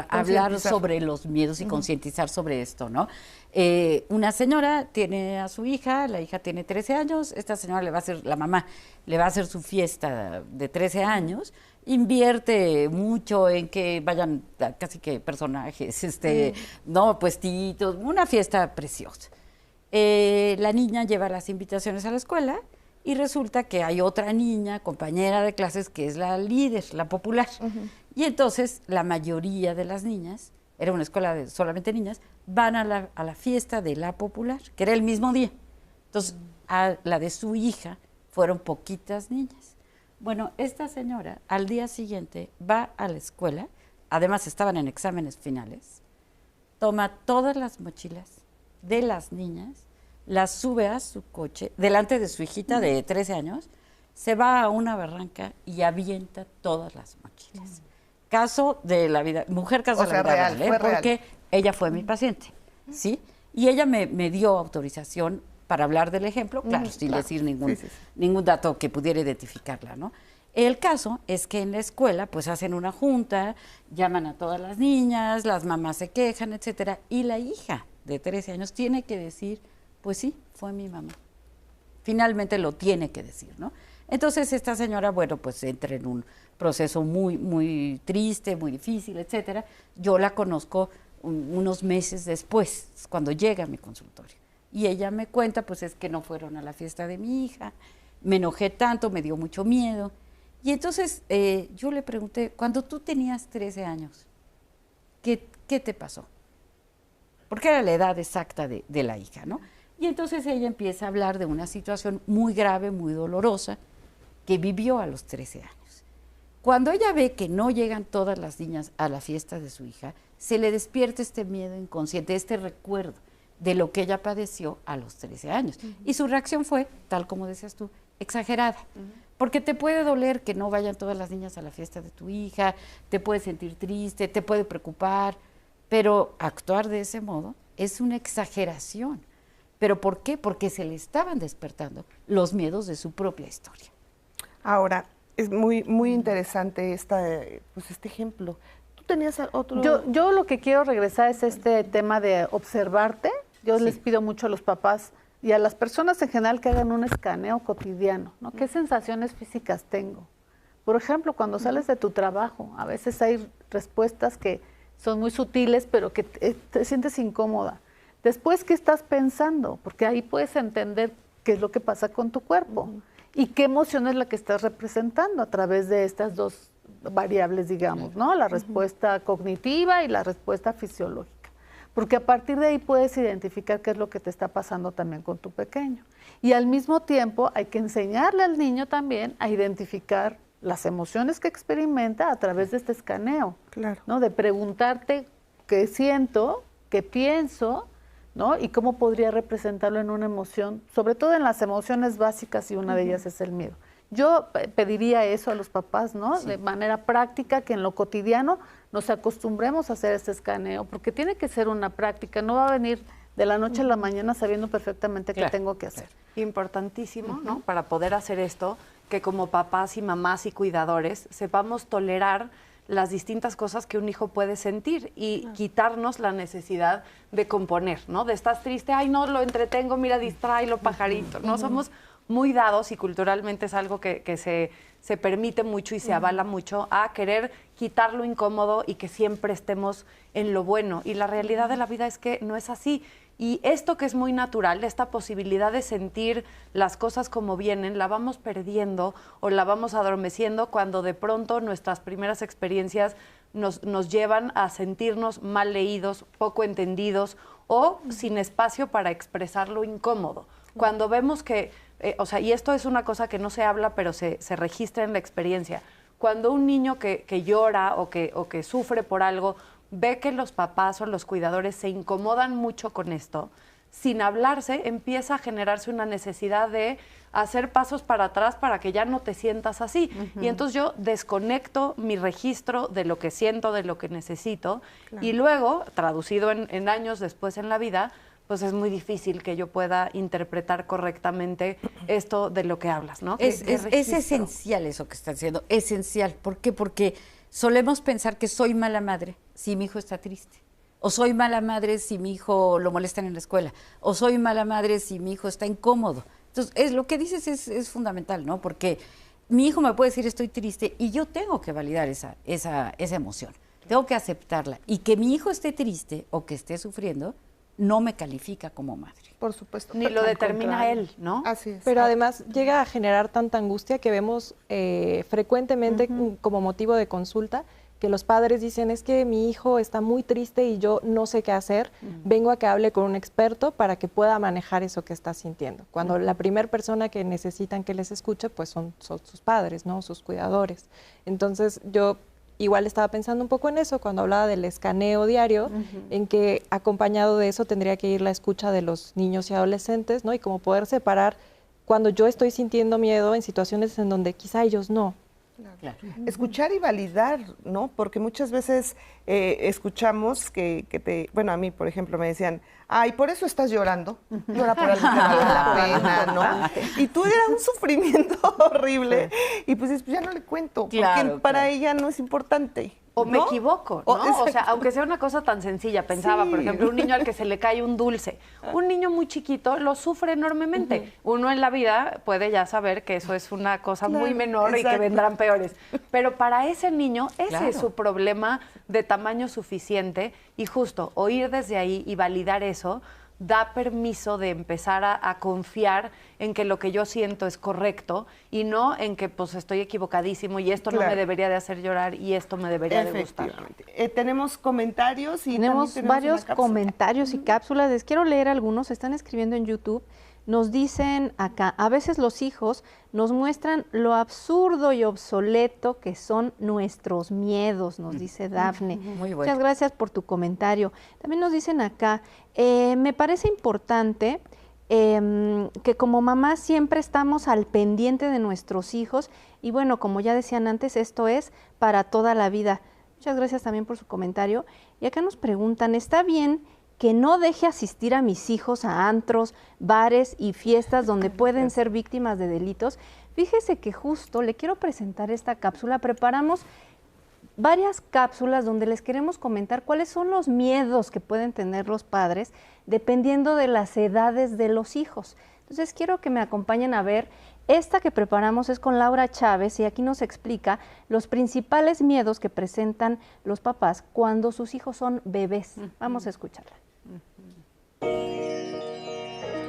hablar sobre los miedos y concientizar sobre esto, ¿no? Una señora tiene a su hija, la hija tiene 13 años, esta señora la mamá le va a hacer su fiesta de 13 años, invierte mucho en que vayan casi que personajes, no, puestitos, una fiesta preciosa. La niña lleva las invitaciones a la escuela y resulta que hay otra niña, compañera de clases, que es la líder, la popular. Y entonces la mayoría de las niñas, era una escuela de solamente niñas, van a la fiesta de la popular, que era el mismo día. Entonces, a la de su hija fueron poquitas niñas. Bueno, esta señora al día siguiente va a la escuela, además estaban en exámenes finales, toma todas las mochilas de las niñas, las sube a su coche, delante de su hijita de 13 años, se va a una barranca y avienta todas las mochilas. Caso de la vida, mujer caso de la vida real, porque ella fue mi paciente, ¿sí? Y ella me dio autorización para hablar del ejemplo, claro, sin decir ningún dato que pudiera identificarla, ¿no? El caso es que en la escuela pues hacen una junta, llaman a todas las niñas, las mamás se quejan, etcétera, y la hija de 13 años tiene que decir, pues sí, fue mi mamá. Finalmente lo tiene que decir, ¿no? Entonces esta señora, bueno, pues entra en un proceso muy triste, muy difícil, etcétera. Yo la conozco unos meses después, cuando llega a mi consultorio. Y ella me cuenta, pues es que no fueron a la fiesta de mi hija, me enojé tanto, me dio mucho miedo. Y entonces yo le pregunté, cuando tú tenías 13 años, ¿qué te pasó? Porque era la edad exacta de la hija, ¿no? Y entonces ella empieza a hablar de una situación muy grave, muy dolorosa, que vivió a los 13 años. Cuando ella ve que no llegan todas las niñas a la fiesta de su hija, se le despierta este miedo inconsciente, este recuerdo de lo que ella padeció a los 13 años. Y su reacción fue, tal como decías tú, exagerada. Porque te puede doler que no vayan todas las niñas a la fiesta de tu hija, te puede sentir triste, te puede preocupar, pero actuar de ese modo es una exageración. ¿Pero por qué? Porque se le estaban despertando los miedos de su propia historia. Ahora, es muy interesante este ejemplo. ¿Tú tenías otro? Yo lo que quiero regresar es este tema de observarte. Yo les pido mucho a los papás y a las personas en general que hagan un escaneo cotidiano, ¿no? ¿Qué sensaciones físicas tengo? Por ejemplo, cuando sales de tu trabajo, a veces hay respuestas que son muy sutiles, pero que te sientes incómoda. Después, ¿qué estás pensando? Porque ahí puedes entender qué es lo que pasa con tu cuerpo y qué emoción es la que estás representando a través de estas dos variables, digamos, ¿no? La respuesta cognitiva y la respuesta fisiológica. Porque a partir de ahí puedes identificar qué es lo que te está pasando también con tu pequeño. Y al mismo tiempo hay que enseñarle al niño también a identificar las emociones que experimenta a través de este escaneo, claro, ¿no? De preguntarte qué siento, qué pienso, ¿no? Y cómo podría representarlo en una emoción, sobre todo en las emociones básicas, y una de ellas es el miedo. Yo pediría eso a los papás, ¿no? Sí. De manera práctica, que en lo cotidiano nos acostumbremos a hacer este escaneo, porque tiene que ser una práctica, no va a venir de la noche a la mañana sabiendo perfectamente qué tengo que hacer. Importantísimo, ¿no? Para poder hacer esto, que como papás y mamás y cuidadores sepamos tolerar las distintas cosas que un hijo puede sentir y quitarnos la necesidad de componer, ¿no? De estás triste, ay, no, lo entretengo, mira, distráelo, pajarito, ¿no? Somos muy dados, y culturalmente es algo que se permite mucho y se avala mucho, a querer quitar lo incómodo y que siempre estemos en lo bueno. Y la realidad de la vida es que no es así. Y esto que es muy natural, esta posibilidad de sentir las cosas como vienen, la vamos perdiendo o la vamos adormeciendo cuando de pronto nuestras primeras experiencias nos llevan a sentirnos mal leídos, poco entendidos o sin espacio para expresar lo incómodo. Cuando vemos que, y esto es una cosa que no se habla, pero se registra en la experiencia. Cuando un niño que llora o que sufre por algo ve que los papás o los cuidadores se incomodan mucho con esto, sin hablarse empieza a generarse una necesidad de hacer pasos para atrás para que ya no te sientas así. Y entonces yo desconecto mi registro de lo que siento, de lo que necesito, y luego, traducido en años después en la vida, pues es muy difícil que yo pueda interpretar correctamente esto de lo que hablas, ¿no? Es esencial eso que estás diciendo, esencial. ¿Por qué? Porque solemos pensar que soy mala madre si mi hijo está triste, o soy mala madre si mi hijo lo molestan en la escuela, o soy mala madre si mi hijo está incómodo. Entonces, lo que dices es fundamental, ¿no? Porque mi hijo me puede decir estoy triste y yo tengo que validar esa emoción, tengo que aceptarla. Y que mi hijo esté triste o que esté sufriendo no me califica como madre. Por supuesto. Ni lo determina él, ¿no? Así es. Pero además llega a generar tanta angustia que vemos frecuentemente como motivo de consulta que los padres dicen, es que mi hijo está muy triste y yo no sé qué hacer, vengo a que hable con un experto para que pueda manejar eso que está sintiendo. Cuando la primera persona que necesitan que les escuche, pues son sus padres, ¿no? Sus cuidadores. Entonces yo igual estaba pensando un poco en eso cuando hablaba del escaneo diario, en que acompañado de eso tendría que ir la escucha de los niños y adolescentes, ¿no? Y como poder separar cuando yo estoy sintiendo miedo en situaciones en donde quizá ellos no. Claro. Escuchar y validar, ¿no? Porque muchas veces escuchamos bueno, a mí, por ejemplo, me decían, ay, por eso estás llorando, llora por algo que vale la pena, ¿no? Y tú era un sufrimiento horrible, y pues ya no le cuento, porque para ella no es importante. O me equivoco, ¿no? O sea, aunque sea una cosa tan sencilla, pensaba, por ejemplo, un niño al que se le cae un dulce. Un niño muy chiquito lo sufre enormemente. Uno en la vida puede ya saber que eso es una cosa muy menor y que vendrán peores. Pero para ese niño, ese es su problema de tamaño suficiente, y justo oír desde ahí y validar eso da permiso de empezar a confiar en que lo que yo siento es correcto y no en que pues estoy equivocadísimo y esto no me debería de hacer llorar y esto me debería de gustar. Tenemos comentarios y tenemos varios comentarios y cápsulas. Les quiero leer algunos, están escribiendo en YouTube. Nos dicen acá, a veces los hijos nos muestran lo absurdo y obsoleto que son nuestros miedos, nos dice Dafne. Muy bueno. Muchas gracias por tu comentario. También nos dicen acá, me parece importante que como mamá siempre estamos al pendiente de nuestros hijos y bueno, como ya decían antes, esto es para toda la vida. Muchas gracias también por su comentario. Y acá nos preguntan, ¿está bien que no deje asistir a mis hijos a antros, bares y fiestas donde pueden ser víctimas de delitos? Fíjese que justo le quiero presentar esta cápsula. Preparamos varias cápsulas donde les queremos comentar cuáles son los miedos que pueden tener los padres dependiendo de las edades de los hijos. Entonces quiero que me acompañen a ver Esta que preparamos es con Laura Chávez y aquí nos explica los principales miedos que presentan los papás cuando sus hijos son bebés. Vamos a escucharla.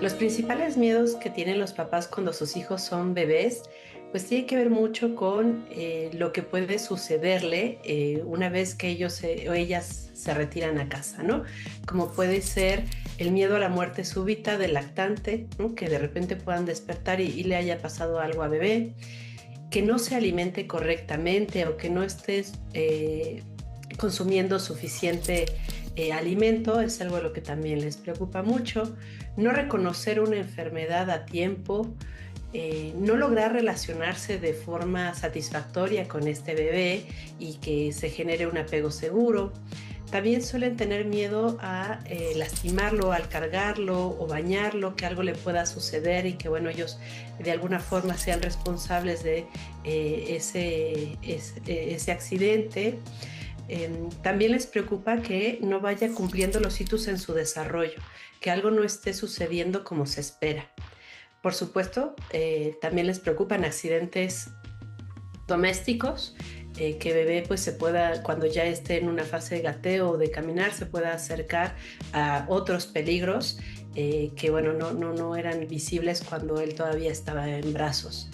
Los principales miedos que tienen los papás cuando sus hijos son bebés, pues tiene que ver mucho con lo que puede sucederle una vez que ellos o ellas se retiran a casa, ¿no? Como puede ser el miedo a la muerte súbita del lactante, ¿no? Que de repente puedan despertar y le haya pasado algo a bebé, que no se alimente correctamente o que no estés consumiendo suficiente alimento, es algo a lo que también les preocupa mucho. No reconocer una enfermedad a tiempo, no lograr relacionarse de forma satisfactoria con este bebé y que se genere un apego seguro. También suelen tener miedo a lastimarlo al cargarlo o bañarlo, que algo le pueda suceder y que bueno, ellos de alguna forma sean responsables de ese accidente. También les preocupa que no vaya cumpliendo los hitos en su desarrollo, que algo no esté sucediendo como se espera. Por supuesto, también les preocupan accidentes domésticos, que bebé pues se pueda, cuando ya esté en una fase de gateo o de caminar, se pueda acercar a otros peligros que bueno, no eran visibles cuando él todavía estaba en brazos.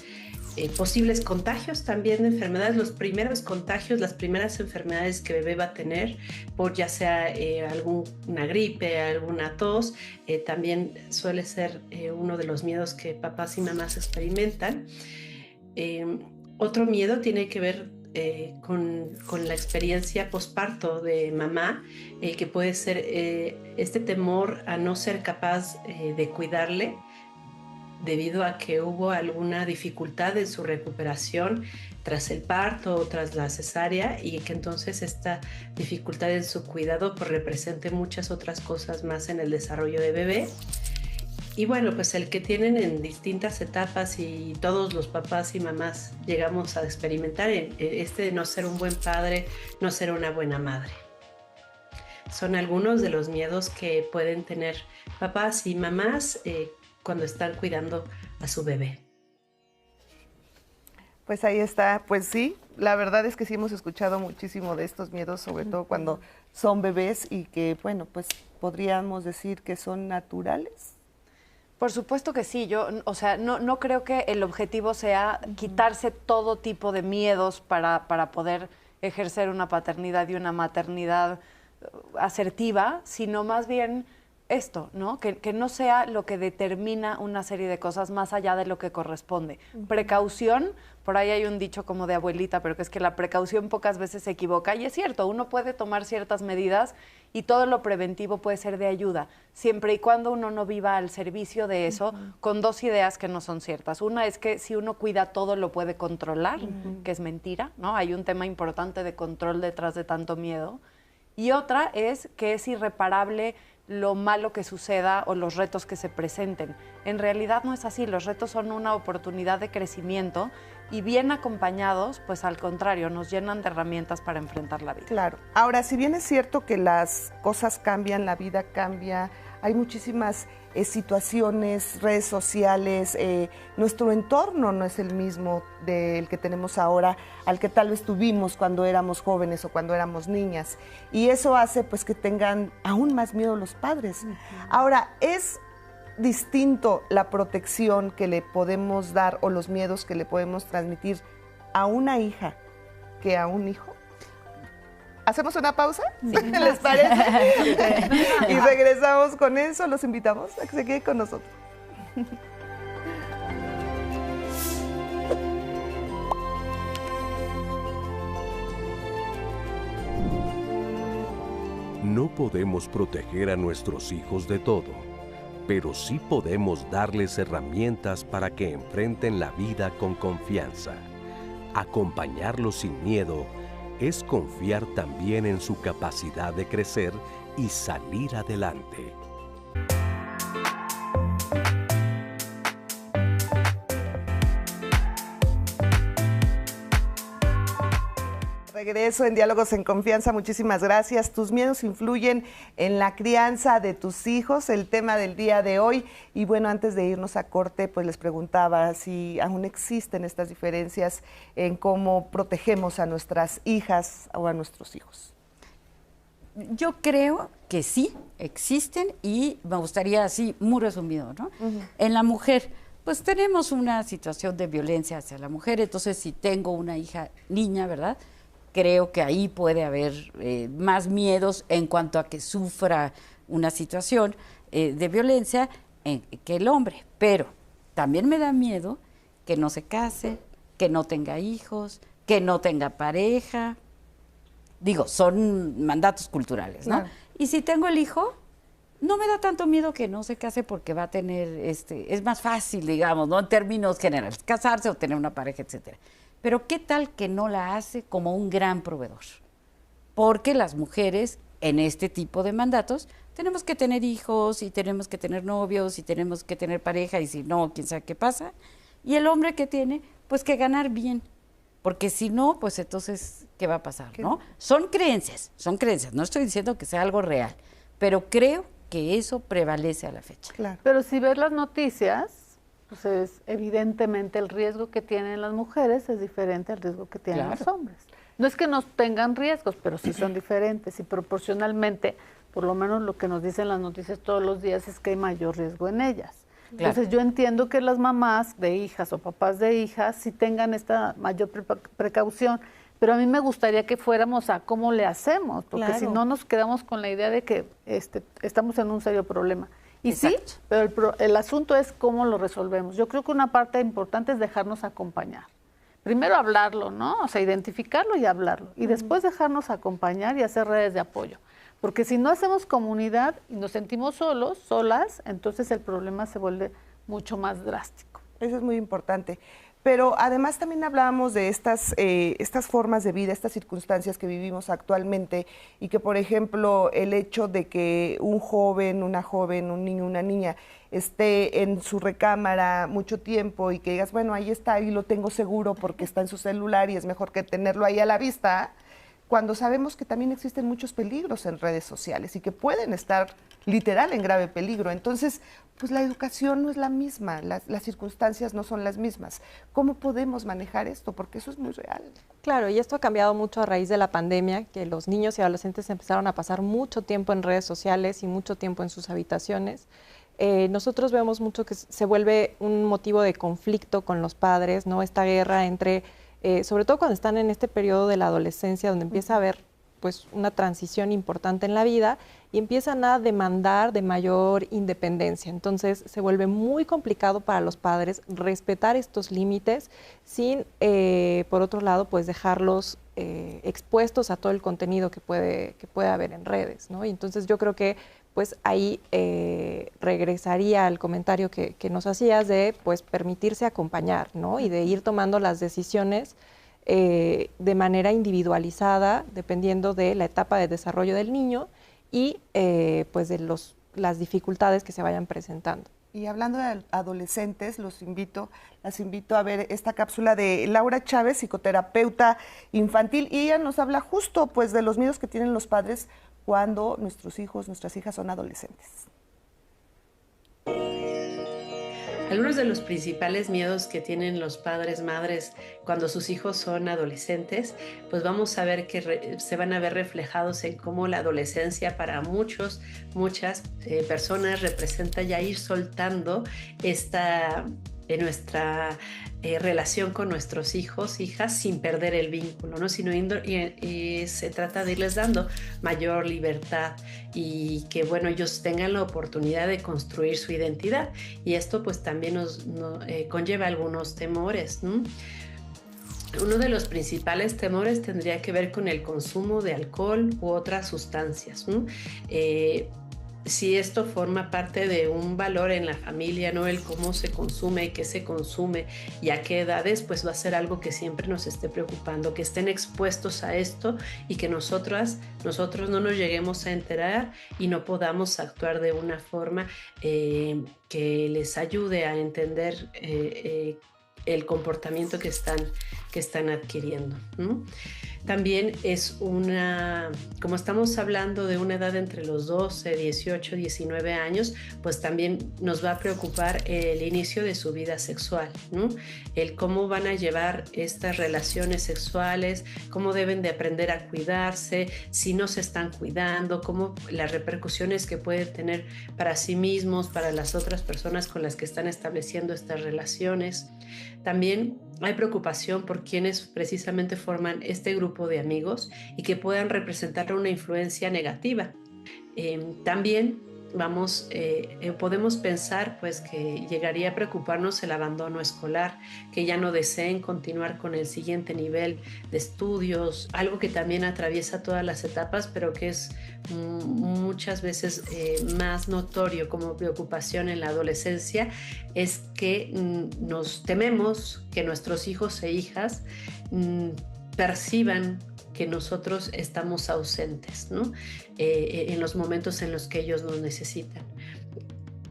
Posibles contagios también de enfermedades, los primeros contagios, las primeras enfermedades que bebé va a tener, por ya sea alguna gripe, alguna tos, también suele ser uno de los miedos que papás y mamás experimentan. Otro miedo tiene que ver con la experiencia posparto de mamá, que puede ser este temor a no ser capaz de cuidarle, debido a que hubo alguna dificultad en su recuperación tras el parto o tras la cesárea, y que entonces esta dificultad en su cuidado pues represente muchas otras cosas más en el desarrollo de bebé. Y bueno, pues el que tienen en distintas etapas y todos los papás y mamás llegamos a experimentar, de no ser un buen padre, no ser una buena madre. Son algunos de los miedos que pueden tener papás y mamás cuando están cuidando a su bebé. Pues ahí está, pues sí, la verdad es que sí hemos escuchado muchísimo de estos miedos, sobre todo cuando son bebés y que, bueno, pues podríamos decir que son naturales. Por supuesto que sí, yo, o sea, no creo que el objetivo sea quitarse todo tipo de miedos para poder ejercer una paternidad y una maternidad asertiva, sino más bien esto, ¿no? Que no sea lo que determina una serie de cosas más allá de lo que corresponde. Precaución, por ahí hay un dicho como de abuelita, pero que es que la precaución pocas veces se equivoca, y es cierto, uno puede tomar ciertas medidas y todo lo preventivo puede ser de ayuda, siempre y cuando uno no viva al servicio de eso, con dos ideas que no son ciertas. Una es que si uno cuida todo lo puede controlar, que es mentira, ¿no? Hay un tema importante de control detrás de tanto miedo. Y otra es que es irreparable lo malo que suceda o los retos que se presenten. En realidad no es así, los retos son una oportunidad de crecimiento y bien acompañados, pues al contrario, nos llenan de herramientas para enfrentar la vida. Claro. Ahora, si bien es cierto que las cosas cambian, la vida cambia, hay muchísimas situaciones, redes sociales, nuestro entorno no es el mismo del que tenemos ahora al que tal vez tuvimos cuando éramos jóvenes o cuando éramos niñas, y eso hace pues que tengan aún más miedo los padres. Ahora, ¿es distinto la protección que le podemos dar o los miedos que le podemos transmitir a una hija que a un hijo? ¿Hacemos una pausa? Sí. ¿Les parece? Y regresamos con eso. Los invitamos a que se queden con nosotros. No podemos proteger a nuestros hijos de todo, pero sí podemos darles herramientas para que enfrenten la vida con confianza. Acompañarlos sin miedo es confiar también en su capacidad de crecer y salir adelante. Regreso en Diálogos en Confianza, muchísimas gracias. Tus miedos influyen en la crianza de tus hijos, el tema del día de hoy. Y bueno, antes de irnos a corte, pues les preguntaba si aún existen estas diferencias en cómo protegemos a nuestras hijas o a nuestros hijos. Yo creo que sí, existen, y me gustaría así, muy resumido, ¿no? En la mujer, pues tenemos una situación de violencia hacia la mujer, entonces si tengo una hija niña, ¿verdad?, creo que ahí puede haber más miedos en cuanto a que sufra una situación de violencia que el hombre. Pero también me da miedo que no se case, que no tenga hijos, que no tenga pareja. Digo, son mandatos culturales, ¿no? Claro. Y si tengo el hijo, no me da tanto miedo que no se case porque va a tener, es más fácil, digamos, ¿no?, en términos generales, casarse o tener una pareja, etcétera. Pero ¿qué tal que no la hace como un gran proveedor? Porque las mujeres, en este tipo de mandatos, tenemos que tener hijos y tenemos que tener novios y tenemos que tener pareja, y si no, quién sabe qué pasa. Y el hombre que tiene, pues que ganar bien. Porque si no, pues entonces, ¿qué va a pasar, no? Son creencias, no estoy diciendo que sea algo real, pero creo que eso prevalece a la fecha. Claro. Pero si ves las noticias, pues evidentemente el riesgo que tienen las mujeres es diferente al riesgo que tienen los hombres. No es que no tengan riesgos, pero sí son diferentes, y proporcionalmente, por lo menos lo que nos dicen las noticias todos los días, es que hay mayor riesgo en ellas. Claro. Entonces yo entiendo que las mamás de hijas o papás de hijas sí tengan esta mayor precaución, pero a mí me gustaría que fuéramos a cómo le hacemos, porque si no nos quedamos con la idea de que estamos en un serio problema. Y exacto, sí, pero el asunto es cómo lo resolvemos. Yo creo que una parte importante es dejarnos acompañar. Primero hablarlo, ¿no? O sea, identificarlo y hablarlo. Y después dejarnos acompañar y hacer redes de apoyo. Porque si no hacemos comunidad y nos sentimos solos, solas, entonces el problema se vuelve mucho más drástico. Eso es muy importante. Pero además también hablábamos de estas formas de vida, estas circunstancias que vivimos actualmente, y que, por ejemplo, el hecho de que un joven, una joven, un niño, una niña esté en su recámara mucho tiempo y que digas, bueno, ahí está y lo tengo seguro porque está en su celular y es mejor que tenerlo ahí a la vista, cuando sabemos que también existen muchos peligros en redes sociales y que pueden estar literal en grave peligro. Entonces, pues la educación no es la misma, las circunstancias no son las mismas. ¿Cómo podemos manejar esto? Porque eso es muy real. Claro, y esto ha cambiado mucho a raíz de la pandemia, que los niños y adolescentes empezaron a pasar mucho tiempo en redes sociales y mucho tiempo en sus habitaciones. Nosotros vemos mucho que se vuelve un motivo de conflicto con los padres, ¿no? Esta guerra entre, sobre todo cuando están en este periodo de la adolescencia, donde empieza a haber pues una transición importante en la vida y empiezan a demandar de mayor independencia. Entonces se vuelve muy complicado para los padres respetar estos límites sin, por otro lado, pues dejarlos expuestos a todo el contenido que puede haber en redes, ¿no? Y entonces yo creo que pues ahí regresaría al comentario que nos hacías de pues permitirse acompañar, ¿no? Y de ir tomando las decisiones de manera individualizada, dependiendo de la etapa de desarrollo del niño y pues de las dificultades que se vayan presentando. Y hablando de adolescentes, las invito a ver esta cápsula de Laura Chávez, psicoterapeuta infantil, y ella nos habla justo pues de los miedos que tienen los padres cuando nuestros hijos, nuestras hijas son adolescentes. Algunos de los principales miedos que tienen los padres, madres, cuando sus hijos son adolescentes, pues vamos a ver que se van a ver reflejados en cómo la adolescencia para muchas personas representa ya ir soltando nuestra relación con nuestros hijos, hijas, sin perder el vínculo, ¿no? Sino se trata de irles dando mayor libertad y que, bueno, ellos tengan la oportunidad de construir su identidad. Y esto pues también nos conlleva algunos temores, ¿no? Uno de los principales temores tendría que ver con el consumo de alcohol u otras sustancias, ¿no? Si esto forma parte de un valor en la familia, ¿no? El cómo se consume, qué se consume y a qué edades, pues va a ser algo que siempre nos esté preocupando, que estén expuestos a esto y que nosotros no nos lleguemos a enterar y no podamos actuar de una forma que les ayude a entender el comportamiento que que están adquiriendo, ¿no? También es como estamos hablando de una edad entre los 12, 18, 19 años, pues también nos va a preocupar el inicio de su vida sexual, ¿no? El cómo van a llevar estas relaciones sexuales, cómo deben de aprender a cuidarse, si no se están cuidando, cómo las repercusiones que pueden tener para sí mismos, para las otras personas con las que están estableciendo estas relaciones. También hay preocupación por quienes precisamente forman este grupo de amigos y que puedan representar una influencia negativa. También podemos pensar pues que llegaría a preocuparnos el abandono escolar, que ya no deseen continuar con el siguiente nivel de estudios, algo que también atraviesa todas las etapas, pero que es muchas veces más notorio como preocupación en la adolescencia, es que nos tememos que nuestros hijos e hijas perciban que nosotros estamos ausentes, ¿no? En los momentos en los que ellos nos necesitan.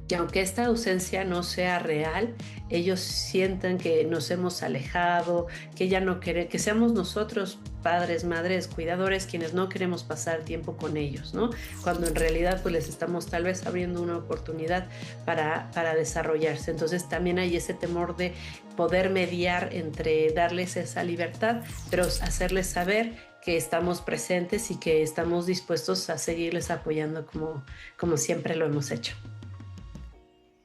Que aunque esta ausencia no sea real, ellos sientan que nos hemos alejado, que ya no quieren, que seamos nosotros, padres, madres, cuidadores, quienes no queremos pasar tiempo con ellos, ¿no? Cuando en realidad pues les estamos tal vez abriendo una oportunidad para desarrollarse. Entonces también hay ese temor de poder mediar entre darles esa libertad, pero hacerles saber que estamos presentes y que estamos dispuestos a seguirles apoyando como siempre lo hemos hecho.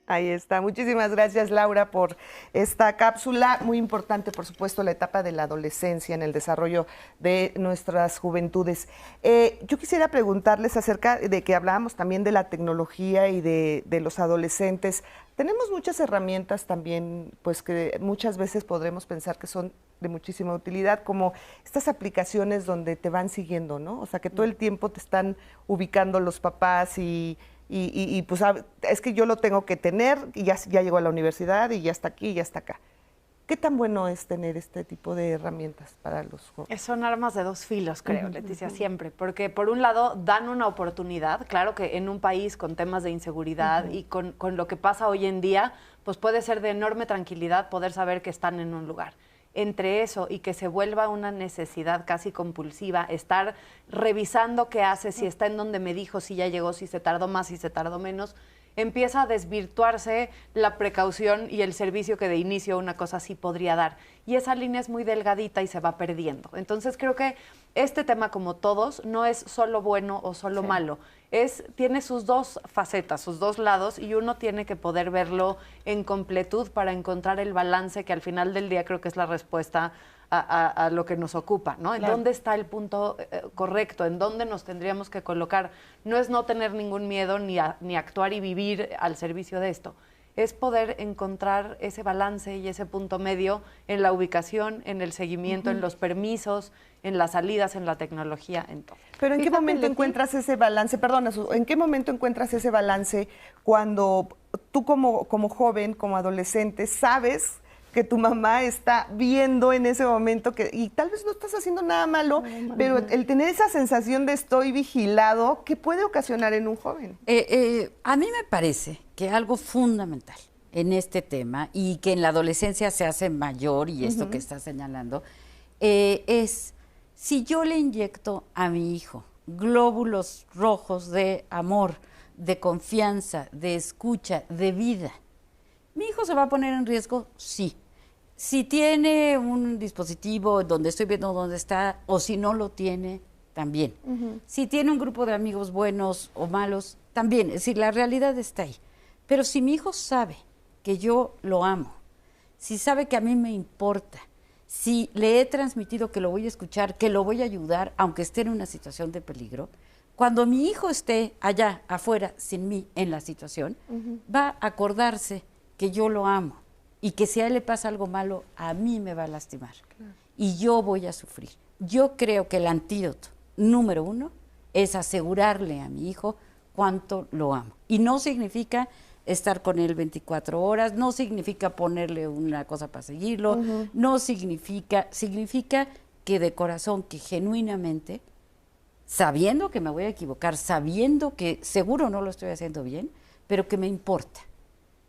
Ahí está. Muchísimas gracias, Laura, por esta cápsula. Muy importante, por supuesto, la etapa de la adolescencia en el desarrollo de nuestras juventudes. Yo quisiera preguntarles acerca de que hablábamos también de la tecnología y de los adolescentes. Tenemos muchas herramientas también, pues que muchas veces podremos pensar que son de muchísima utilidad, como estas aplicaciones donde te van siguiendo, ¿no? O sea, que todo el tiempo te están ubicando los papás y pues es que yo lo tengo que tener y ya llegó a la universidad y ya está aquí y ya está acá. ¿Qué tan bueno es tener este tipo de herramientas para los jóvenes? Son armas de dos filos, creo, Leticia, siempre. Porque por un lado dan una oportunidad, claro que en un país con temas de inseguridad y con lo que pasa hoy en día, pues puede ser de enorme tranquilidad poder saber que están en un lugar. Entre eso y que se vuelva una necesidad casi compulsiva, estar revisando qué hace, si está en donde me dijo, si ya llegó, si se tardó más, si se tardó menos, empieza a desvirtuarse la precaución y el servicio que de inicio una cosa así podría dar. Y esa línea es muy delgadita y se va perdiendo. Entonces creo que este tema, como todos, no es solo bueno o solo malo. Tiene sus dos facetas, sus dos lados, y uno tiene que poder verlo en completud para encontrar el balance que al final del día creo que es la respuesta a lo que nos ocupa, ¿no? ¿En dónde está el punto correcto? ¿En dónde nos tendríamos que colocar? No es no tener ningún miedo ni actuar y vivir al servicio de esto. Es poder encontrar ese balance y ese punto medio en la ubicación, en el seguimiento, en los permisos, en las salidas, en la tecnología, en todo. Pero ¿en qué momento encuentras ese balance? Perdona, ¿en qué momento encuentras ese balance cuando tú como joven, como adolescente, sabes que tu mamá está viendo en ese momento y tal vez no estás haciendo nada malo, pero el tener esa sensación de estoy vigilado, ¿qué puede ocasionar en un joven? A mí me parece que algo fundamental en este tema y que en la adolescencia se hace mayor, y esto que está señalando, es si yo le inyecto a mi hijo glóbulos rojos de amor, de confianza, de escucha, de vida, ¿mi hijo se va a poner en riesgo? Sí. Si tiene un dispositivo donde estoy viendo dónde está, o si no lo tiene, también. Si tiene un grupo de amigos buenos o malos, también. Es decir, la realidad está ahí. Pero si mi hijo sabe que yo lo amo, si sabe que a mí me importa, si le he transmitido que lo voy a escuchar, que lo voy a ayudar, aunque esté en una situación de peligro, cuando mi hijo esté allá, afuera, sin mí, en la situación, va a acordarse que yo lo amo y que si a él le pasa algo malo, a mí me va a lastimar. Claro. Y yo voy a sufrir. Yo creo que el antídoto número uno es asegurarle a mi hijo cuánto lo amo. Y no significa estar con él 24 horas, no significa ponerle una cosa para seguirlo, no significa que de corazón, que genuinamente, sabiendo que me voy a equivocar, sabiendo que seguro no lo estoy haciendo bien, pero que me importa.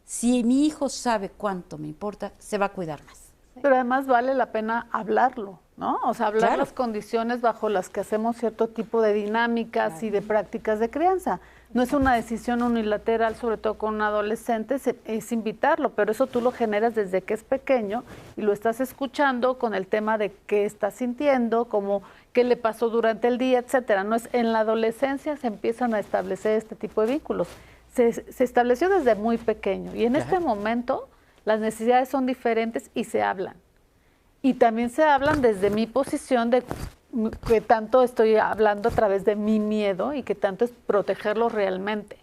Si mi hijo sabe cuánto me importa, se va a cuidar más. Pero además vale la pena hablarlo, ¿no? O sea, hablar Claro. las condiciones bajo las que hacemos cierto tipo de dinámicas y de prácticas de crianza. No es una decisión unilateral, sobre todo con un adolescente, es invitarlo, pero eso tú lo generas desde que es pequeño y lo estás escuchando con el tema de qué está sintiendo, como qué le pasó durante el día, etcétera. No es, en la adolescencia se empiezan a establecer este tipo de vínculos. Se estableció desde muy pequeño y en este momento las necesidades son diferentes y se hablan. Y también se hablan desde mi posición de que tanto estoy hablando a través de mi miedo y que tanto es protegerlo realmente.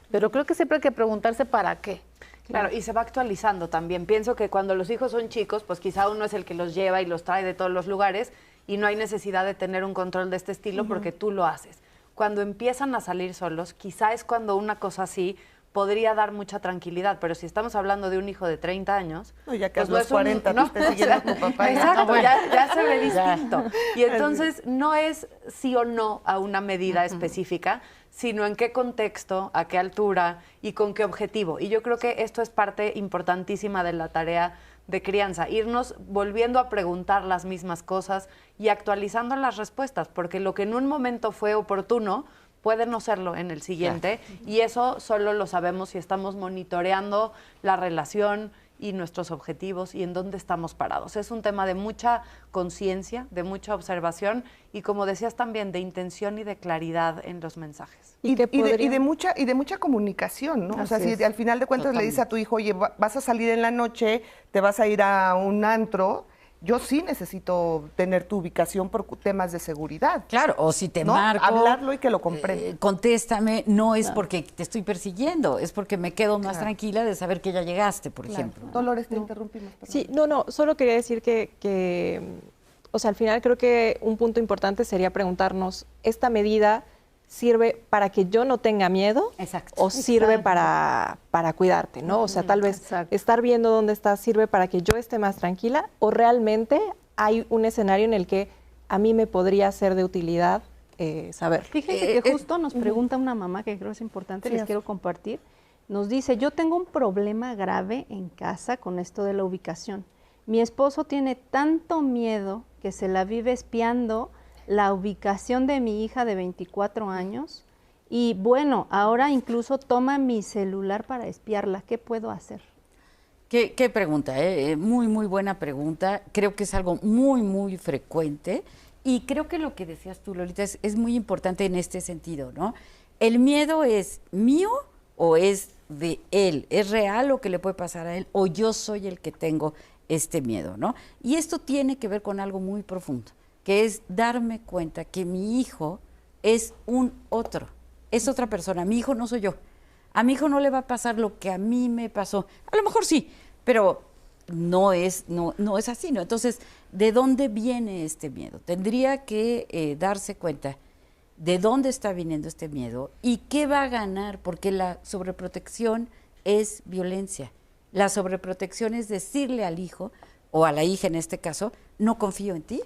Pero creo que siempre hay que preguntarse para qué. Claro, y se va actualizando también. Pienso que cuando los hijos son chicos, pues quizá uno es el que los lleva y los trae de todos los lugares y no hay necesidad de tener un control de este estilo porque tú lo haces. Cuando empiezan a salir solos, quizá es cuando una cosa así podría dar mucha tranquilidad, pero si estamos hablando de un hijo de 30 años... No, ya que pues a los 40 no, te estés siguiendo a tu papá. Exacto, No, bueno. ya se ve distinto. Y entonces no es sí o no a una medida específica, sino en qué contexto, a qué altura y con qué objetivo. Y yo creo que esto es parte importantísima de la tarea de crianza, irnos volviendo a preguntar las mismas cosas y actualizando las respuestas, porque lo que en un momento fue oportuno puede no serlo en el siguiente, y eso solo lo sabemos si estamos monitoreando la relación y nuestros objetivos y en dónde estamos parados. Es un tema de mucha conciencia, de mucha observación y, como decías también, de intención y de claridad en los mensajes. Y de mucha comunicación, ¿no? O sea, si al final de cuentas le dices a tu hijo, oye, vas a salir en la noche, te vas a ir a un antro, yo sí necesito tener tu ubicación por temas de seguridad. Claro, o si te ¿no? marco... Hablarlo y que lo comprenda. Contéstame, no es porque te estoy persiguiendo, es porque me quedo más tranquila de saber que ya llegaste, por ejemplo. Dolores, te interrumpimos. Perdón. Sí, solo quería decir que, o sea, al final creo que un punto importante sería preguntarnos, ¿esta medida sirve para que yo no tenga miedo? Exacto. ¿O sirve para cuidarte, no? O sea, tal vez estar viendo dónde estás sirve para que yo esté más tranquila, o realmente hay un escenario en el que a mí me podría ser de utilidad saber. Fíjense que justo nos pregunta una mamá que creo es importante, les quiero compartir. Nos dice, yo tengo un problema grave en casa con esto de la ubicación. Mi esposo tiene tanto miedo que se la vive espiando la ubicación de mi hija de 24 años y bueno, ahora incluso toma mi celular para espiarla. ¿Qué puedo hacer? ¿Qué pregunta? Muy, muy buena pregunta. Creo que es algo muy, muy frecuente y creo que lo que decías tú, Lolita, es muy importante en este sentido, ¿no? ¿El miedo es mío o es de él? ¿Es real lo que le puede pasar a él o yo soy el que tengo este miedo, ¿no? Y esto tiene que ver con algo muy profundo, que es darme cuenta que mi hijo es un otro, es otra persona. Mi hijo no soy yo. A mi hijo no le va a pasar lo que a mí me pasó. A lo mejor sí, pero no es así, ¿no? Entonces, ¿de dónde viene este miedo? Tendría que darse cuenta de dónde está viniendo este miedo y qué va a ganar, porque la sobreprotección es violencia. La sobreprotección es decirle al hijo, o a la hija en este caso, no confío en ti.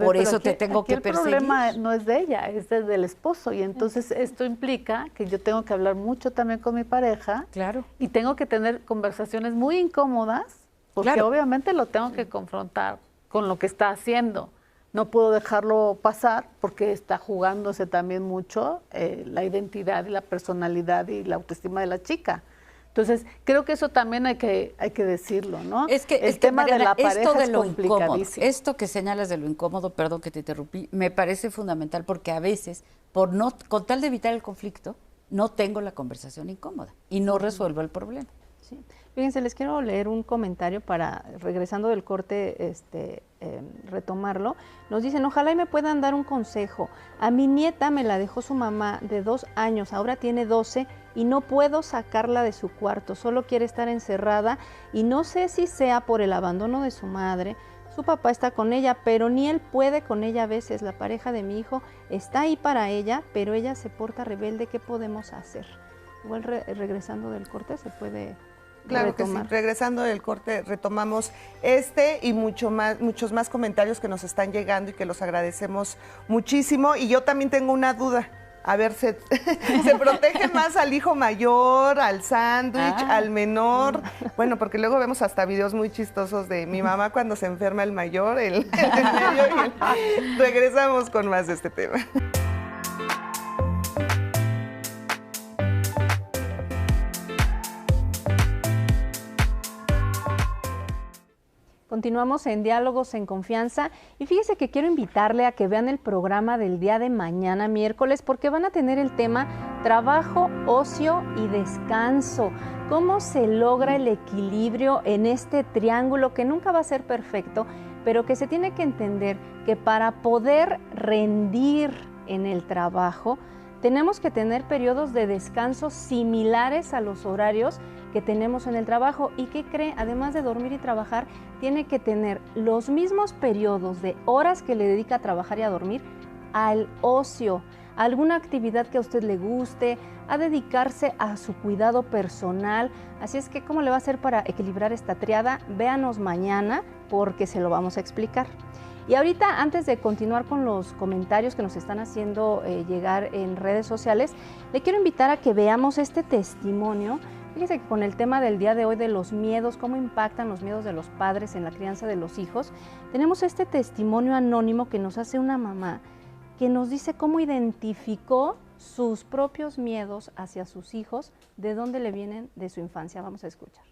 Por eso te tengo que perseguir. El problema no es de ella, es del esposo. Y entonces esto implica que yo tengo que hablar mucho también con mi pareja. Claro. Y tengo que tener conversaciones muy incómodas, porque obviamente lo tengo que confrontar con lo que está haciendo. No puedo dejarlo pasar porque está jugándose también mucho la identidad y la personalidad y la autoestima de la chica. Entonces, creo que eso también hay que decirlo, ¿no? Es que el tema Mariana, de la pareja esto de es lo incómodo, complicadísimo. esto que señalas de lo incómodo, perdón que te interrumpí, me parece fundamental porque a veces, con tal de evitar el conflicto, no tengo la conversación incómoda y no resuelvo el problema. Sí. Fíjense, les quiero leer un comentario para, regresando del corte, retomarlo. Nos dicen, ojalá y me puedan dar un consejo. A mi nieta me la dejó su mamá de 2 años, ahora tiene 12 y no puedo sacarla de su cuarto, solo quiere estar encerrada y no sé si sea por el abandono de su madre. Su papá está con ella, pero ni él puede con ella a veces. La pareja de mi hijo está ahí para ella, pero ella se porta rebelde. ¿Qué podemos hacer? Igual regresando del corte se puede Claro retomar. que sí, regresando del corte retomamos y muchos más comentarios que nos están llegando y que los agradecemos muchísimo. Y yo también tengo una duda. A ver, se protege más al hijo mayor, al sándwich, al menor. Bueno, porque luego vemos hasta videos muy chistosos de mi mamá cuando se enferma el mayor, el medio. Regresamos con más de este tema. Continuamos en Diálogos en Confianza y fíjese que quiero invitarle a que vean el programa del día de mañana, miércoles, porque van a tener el tema trabajo, ocio y descanso. ¿Cómo se logra el equilibrio en este triángulo que nunca va a ser perfecto, pero que se tiene que entender que para poder rendir en el trabajo, tenemos que tener periodos de descanso similares a los horarios que tenemos en el trabajo? ¿Y qué cree? Además de dormir y trabajar, tiene que tener los mismos periodos de horas que le dedica a trabajar y a dormir al ocio, a alguna actividad que a usted le guste, a dedicarse a su cuidado personal. Así es que, ¿cómo le va a hacer para equilibrar esta triada? Véanos mañana porque se lo vamos a explicar. Y ahorita, antes de continuar con los comentarios que nos están haciendo llegar en redes sociales, le quiero invitar a que veamos este testimonio. Fíjese que con el tema del día de hoy de los miedos, cómo impactan los miedos de los padres en la crianza de los hijos, tenemos este testimonio anónimo que nos hace una mamá que nos dice cómo identificó sus propios miedos hacia sus hijos, de dónde le vienen de su infancia. Vamos a escuchar.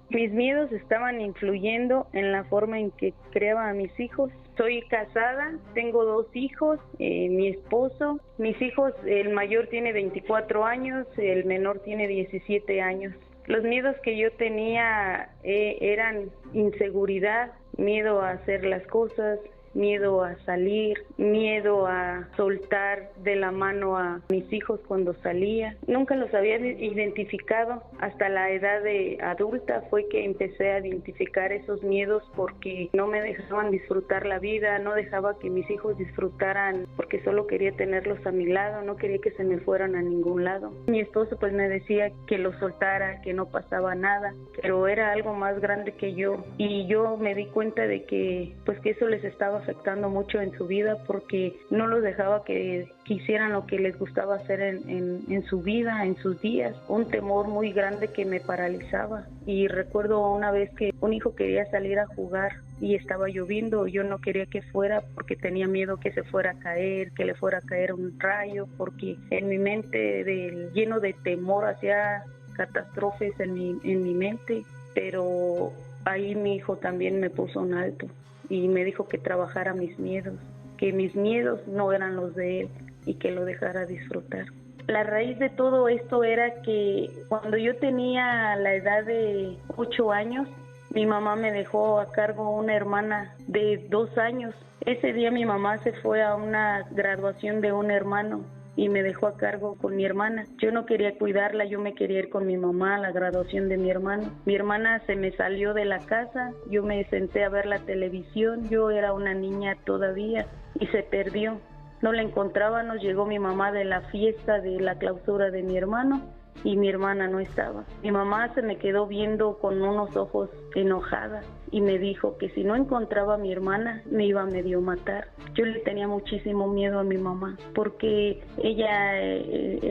Mis miedos estaban influyendo en la forma en que criaba a mis hijos. Soy casada, tengo 2 hijos, mi esposo. Mis hijos, el mayor tiene 24 años, el menor tiene 17 años. Los miedos que yo tenía eran inseguridad, miedo a hacer las cosas, miedo a salir, miedo a soltar de la mano a mis hijos cuando salía. Nunca los había identificado. Hasta la edad de adulta fue que empecé a identificar esos miedos porque no me dejaban disfrutar la vida, no dejaba que mis hijos disfrutaran porque solo quería tenerlos a mi lado, no quería que se me fueran a ningún lado. Mi esposo pues me decía que los soltara, que no pasaba nada, pero era algo más grande que yo y yo me di cuenta de que pues que eso les estaba afectando mucho en su vida porque no los dejaba que hicieran lo que les gustaba hacer en su vida, en sus días. Un temor muy grande que me paralizaba. Y recuerdo una vez que un hijo quería salir a jugar y estaba lloviendo. Yo no quería que fuera porque tenía miedo que se fuera a caer, que le fuera a caer un rayo, porque en mi mente lleno de temor hacía catástrofes en mi mente. Pero ahí mi hijo también me puso un alto y me dijo que trabajara mis miedos, que mis miedos no eran los de él y que lo dejara disfrutar. La raíz de todo esto era que cuando yo tenía la edad de 8 años, mi mamá me dejó a cargo una hermana de 2 años. Ese día mi mamá se fue a una graduación de un hermano y me dejó a cargo con mi hermana. Yo no quería cuidarla, yo me quería ir con mi mamá a la graduación de mi hermano. Mi hermana se me salió de la casa, yo me senté a ver la televisión, yo era una niña todavía y se perdió. No la encontrábamos, llegó mi mamá de la fiesta de la clausura de mi hermano y mi hermana no estaba. Mi mamá se me quedó viendo con unos ojos enojada y me dijo que si no encontraba a mi hermana me iba a medio matar. Yo le tenía muchísimo miedo a mi mamá porque ella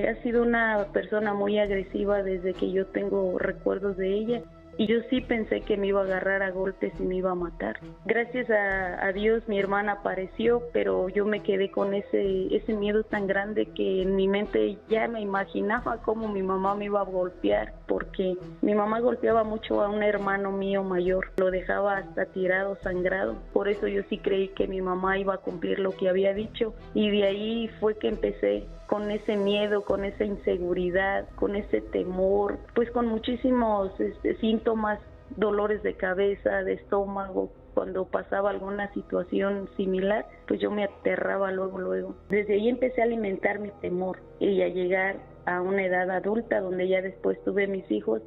ha sido una persona muy agresiva desde que yo tengo recuerdos de ella. Y yo sí pensé que me iba a agarrar a golpes y me iba a matar. Gracias a Dios mi hermana apareció, pero yo me quedé con ese miedo tan grande que en mi mente ya me imaginaba cómo mi mamá me iba a golpear, porque mi mamá golpeaba mucho a un hermano mío mayor, lo dejaba hasta tirado, sangrado. Por eso yo sí creí que mi mamá iba a cumplir lo que había dicho y de ahí fue que empecé con ese miedo, con esa inseguridad, con ese temor, pues con muchísimos síntomas, dolores de cabeza, de estómago. Cuando pasaba alguna situación similar, pues yo me aterraba luego. Desde ahí empecé a alimentar mi temor y a llegar a una edad adulta donde ya después tuve mis hijos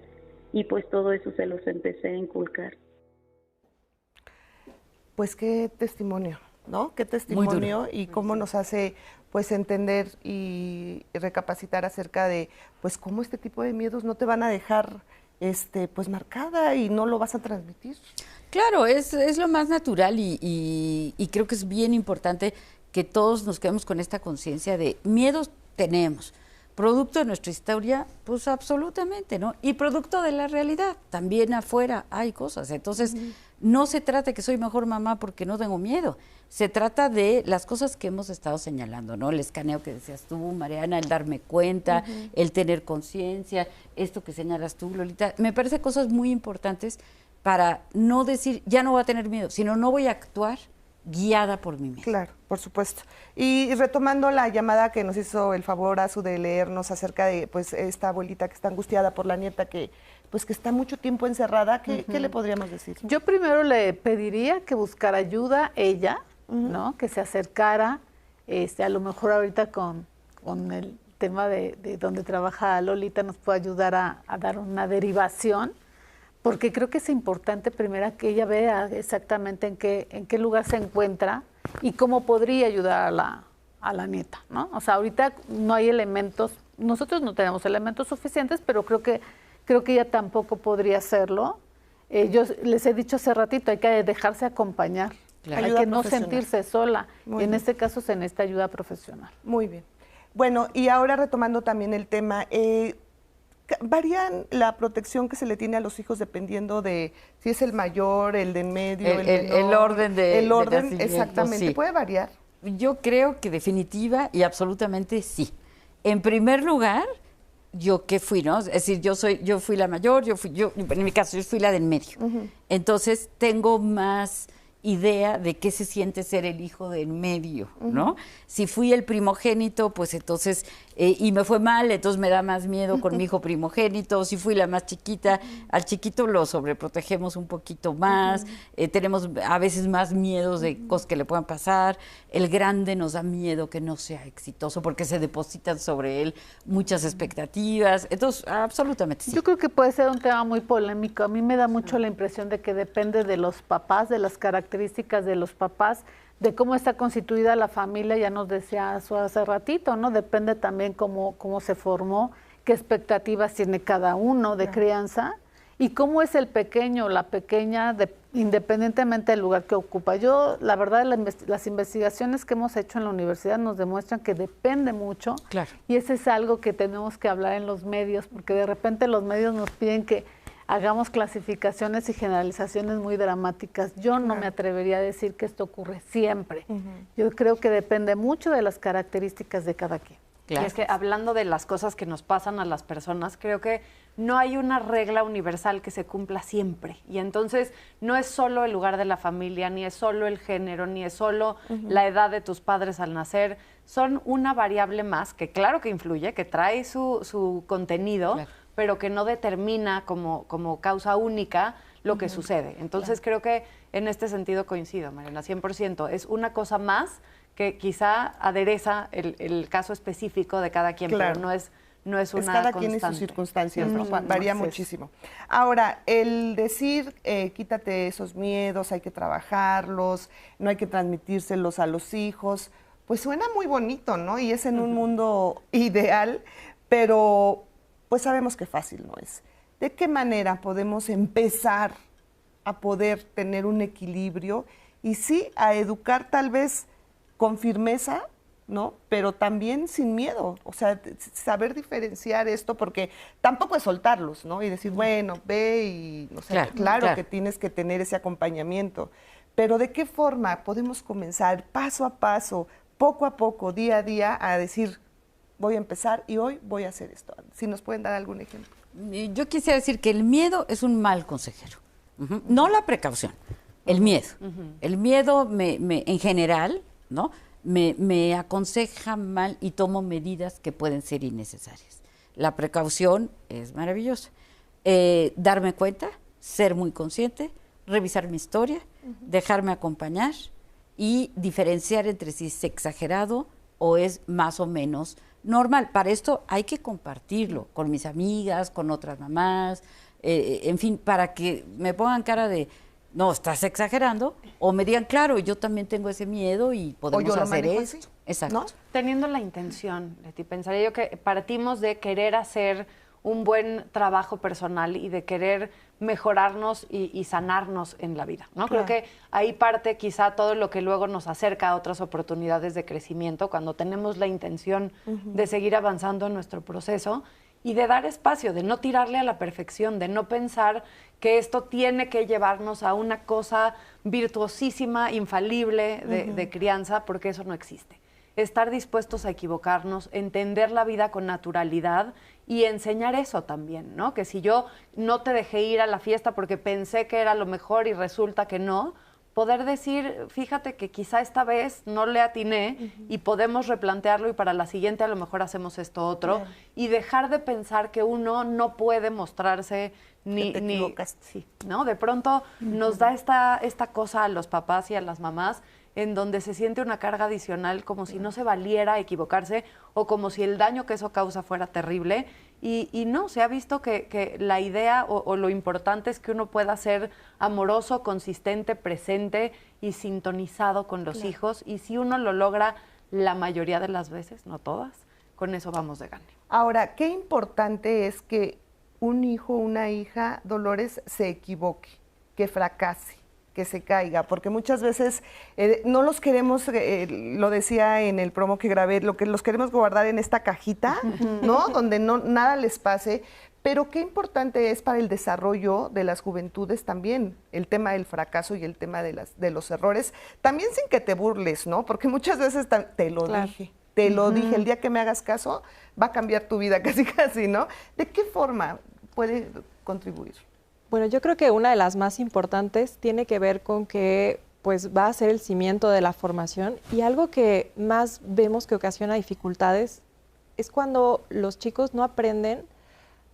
y pues todo eso se los empecé a inculcar. Pues qué testimonio, ¿no? Qué testimonio y cómo nos hace pues entender y recapacitar acerca de pues cómo este tipo de miedos no te van a dejar pues marcada y no lo vas a transmitir. Claro, es lo más natural y creo que es bien importante que todos nos quedemos con esta conciencia de miedos tenemos. Producto de nuestra historia, pues absolutamente, ¿no? Y producto de la realidad, también afuera hay cosas. Entonces, no se trata de que soy mejor mamá porque no tengo miedo. Se trata de las cosas que hemos estado señalando, ¿no? El escaneo que decías tú, Mariana, el darme cuenta, el tener conciencia, esto que señalas tú, Lolita. Me parece cosas muy importantes para no decir, ya no voy a tener miedo, sino no voy a actuar guiada por mi miedo. Claro, por supuesto. Y retomando la llamada que nos hizo el favor Azu de leernos acerca de pues esta abuelita que está angustiada por la nieta que pues que está mucho tiempo encerrada, ¿qué le podríamos decir? Yo primero le pediría que buscara ayuda ella, ¿no? Que se acercara, a lo mejor ahorita con el tema de donde trabaja Lolita nos puede ayudar a dar una derivación. Porque creo que es importante primero que ella vea exactamente en qué lugar se encuentra y cómo podría ayudar a la nieta, ¿no? O sea, ahorita no hay elementos, nosotros no tenemos elementos suficientes, pero creo que ella tampoco podría hacerlo. Yo les he dicho hace ratito, hay que dejarse acompañar, claro. Hay que no sentirse sola. Muy y en bien. este caso se necesita ayuda profesional. Muy bien. Bueno, y ahora retomando también el tema, ¿varían la protección que se le tiene a los hijos dependiendo de si es el mayor, el de en medio, el orden de el orden, nacimiento, exactamente, sí. ¿puede variar? Yo creo que definitiva y absolutamente sí. En primer lugar, yo que fui, ¿no? Es decir, yo fui la mayor, en mi caso, yo fui la del medio. Entonces, tengo más idea de qué se siente ser el hijo del medio, ¿no? Si fui el primogénito, pues entonces, y me fue mal, entonces me da más miedo con mi hijo primogénito. Si fui la más chiquita, al chiquito lo sobreprotegemos un poquito más, tenemos a veces más miedos de cosas que le puedan pasar. El grande nos da miedo que no sea exitoso porque se depositan sobre él muchas expectativas. Entonces, absolutamente sí. Yo creo que puede ser un tema muy polémico. A mí me da mucho la impresión de que depende de los papás, de las características de los papás, de cómo está constituida la familia. Ya nos decía hace ratito, ¿no? Depende también cómo se formó, qué expectativas tiene cada uno de crianza y cómo es el pequeño o la pequeña, independientemente del lugar que ocupa. Yo, la verdad, las investigaciones que hemos hecho en la universidad nos demuestran que depende mucho. Claro. Y eso es algo que tenemos que hablar en los medios, porque de repente los medios nos piden que hagamos clasificaciones y generalizaciones muy dramáticas. Yo no me atrevería a decir que esto ocurre siempre. Yo creo que depende mucho de las características de cada quien. Claro. Y es que hablando de las cosas que nos pasan a las personas, creo que no hay una regla universal que se cumpla siempre. Y entonces no es solo el lugar de la familia, ni es solo el género, ni es solo la edad de tus padres al nacer. Son una variable más que claro que influye, que trae su contenido, claro, pero que no determina como causa única lo que sucede. Entonces creo que en este sentido coincido, Mariana, 100%. Es una cosa más que quizá adereza el caso específico de cada quien, pero no es una cada constante. quien y sus circunstancias, ¿no? Varía muchísimo. Ahora, el decir, quítate esos miedos, hay que trabajarlos, no hay que transmitírselos a los hijos, pues suena muy bonito, ¿no? Y es en un mundo ideal, pero pues sabemos que fácil no es. ¿De qué manera podemos empezar a poder tener un equilibrio y sí a educar tal vez con firmeza, ¿no? Pero también sin miedo, o sea, saber diferenciar esto, porque tampoco es soltarlos, ¿no? Y decir, bueno, ve y, o sea, claro que tienes que tener ese acompañamiento, pero ¿de qué forma podemos comenzar paso a paso, poco a poco, día a día, a decir, voy a empezar y hoy voy a hacer esto? Si nos pueden dar algún ejemplo. Yo quisiera decir que el miedo es un mal consejero, no la precaución, el miedo. El miedo en general, ¿no? Me aconseja mal y tomo medidas que pueden ser innecesarias. La precaución es maravillosa. Darme cuenta, ser muy consciente, revisar mi historia, dejarme acompañar y diferenciar entre si es exagerado o es más o menos normal. Para esto hay que compartirlo con mis amigas, con otras mamás, en fin, para que me pongan cara de no, estás exagerando, o me digan, claro, yo también tengo ese miedo y podemos hacer esto. Así, exacto. ¿no? Teniendo la intención, Leti, pensaría yo que partimos de querer hacer un buen trabajo personal y de querer mejorarnos y sanarnos en la vida, ¿no? Claro. Creo que ahí parte quizá todo lo que luego nos acerca a otras oportunidades de crecimiento, cuando tenemos la intención de seguir avanzando en nuestro proceso y de dar espacio, de no tirarle a la perfección, de no pensar que esto tiene que llevarnos a una cosa virtuosísima, infalible de crianza, porque eso no existe. Estar dispuestos a equivocarnos, entender la vida con naturalidad y enseñar eso también, ¿no? Que si yo no te dejé ir a la fiesta porque pensé que era lo mejor y resulta que no, poder decir, fíjate que quizá esta vez no le atiné y podemos replantearlo y para la siguiente a lo mejor hacemos esto otro y dejar de pensar que uno no puede mostrarse ni sí, ¿no? De pronto nos da esta cosa a los papás y a las mamás en donde se siente una carga adicional como si no se valiera equivocarse o como si el daño que eso causa fuera terrible. Y no, se ha visto que la idea o lo importante es que uno pueda ser amoroso, consistente, presente y sintonizado con los hijos. Y si uno lo logra la mayoría de las veces, no todas, con eso vamos de gane. Ahora, qué importante es que un hijo o una hija, Dolores, se equivoque, que fracase, que se caiga, porque muchas veces no los queremos, lo decía en el promo que grabé, los queremos guardar en esta cajita, ¿no? Donde nada les pase, pero qué importante es para el desarrollo de las juventudes también, el tema del fracaso y el tema de los errores, también sin que te burles, ¿no? Porque muchas veces te lo dije, el día que me hagas caso va a cambiar tu vida casi casi, ¿no? ¿De qué forma puede contribuir? Bueno, yo creo que una de las más importantes tiene que ver con que pues va a ser el cimiento de la formación y algo que más vemos que ocasiona dificultades es cuando los chicos no aprenden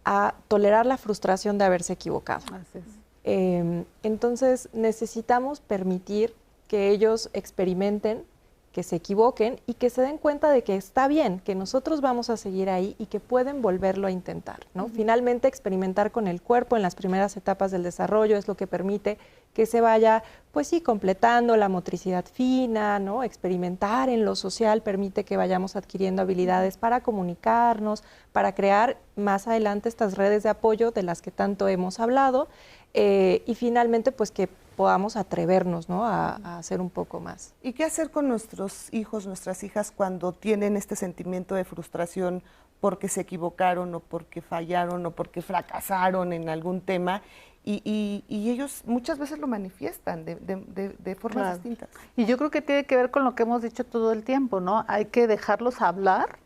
a tolerar la frustración de haberse equivocado. Así es. Entonces necesitamos permitir que ellos experimenten, que se equivoquen y que se den cuenta de que está bien, que nosotros vamos a seguir ahí y que pueden volverlo a intentar, ¿no? Finalmente, experimentar con el cuerpo en las primeras etapas del desarrollo es lo que permite que se vaya, pues sí, completando la motricidad fina, ¿no? Experimentar en lo social permite que vayamos adquiriendo habilidades para comunicarnos, para crear más adelante estas redes de apoyo de las que tanto hemos hablado y finalmente, pues que podamos atrevernos, ¿no? a hacer un poco más. ¿Y qué hacer con nuestros hijos, nuestras hijas cuando tienen este sentimiento de frustración porque se equivocaron o porque fallaron o porque fracasaron en algún tema y ellos muchas veces lo manifiestan de formas distintas? Y yo creo que tiene que ver con lo que hemos dicho todo el tiempo, ¿no? Hay que dejarlos hablar,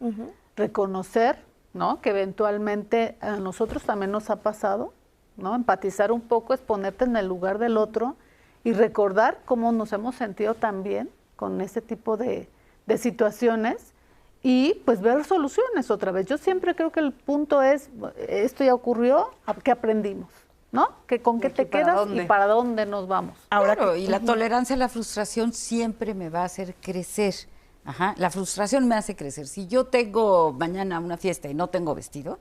reconocer, ¿no? Que eventualmente a nosotros también nos ha pasado, ¿no? Empatizar un poco es ponerte en el lugar del otro y recordar cómo nos hemos sentido también con este tipo de situaciones y pues ver soluciones otra vez. Yo siempre creo que el punto es, esto ya ocurrió, ¿qué aprendimos? ¿No? Que con qué te quedas y para dónde nos vamos. Ahora claro, y la tolerancia a la frustración siempre me va a hacer crecer. Ajá, la frustración me hace crecer. Si yo tengo mañana una fiesta y no tengo vestido,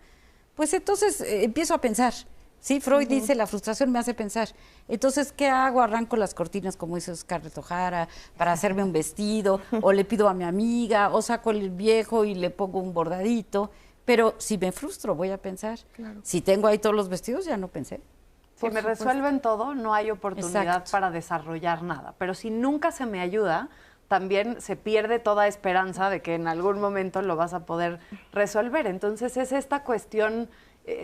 pues entonces empiezo a pensar. Sí, Freud dice, la frustración me hace pensar. Entonces, ¿qué hago? Arranco las cortinas, como hizo Scarlett O'Hara, para hacerme un vestido, o le pido a mi amiga, o saco el viejo y le pongo un bordadito. Pero si me frustro, voy a pensar. Claro. Si tengo ahí todos los vestidos, ya no pensé. Si me resuelven todo, no hay oportunidad para desarrollar nada. Pero si nunca se me ayuda, también se pierde toda esperanza de que en algún momento lo vas a poder resolver. Entonces, es esta cuestión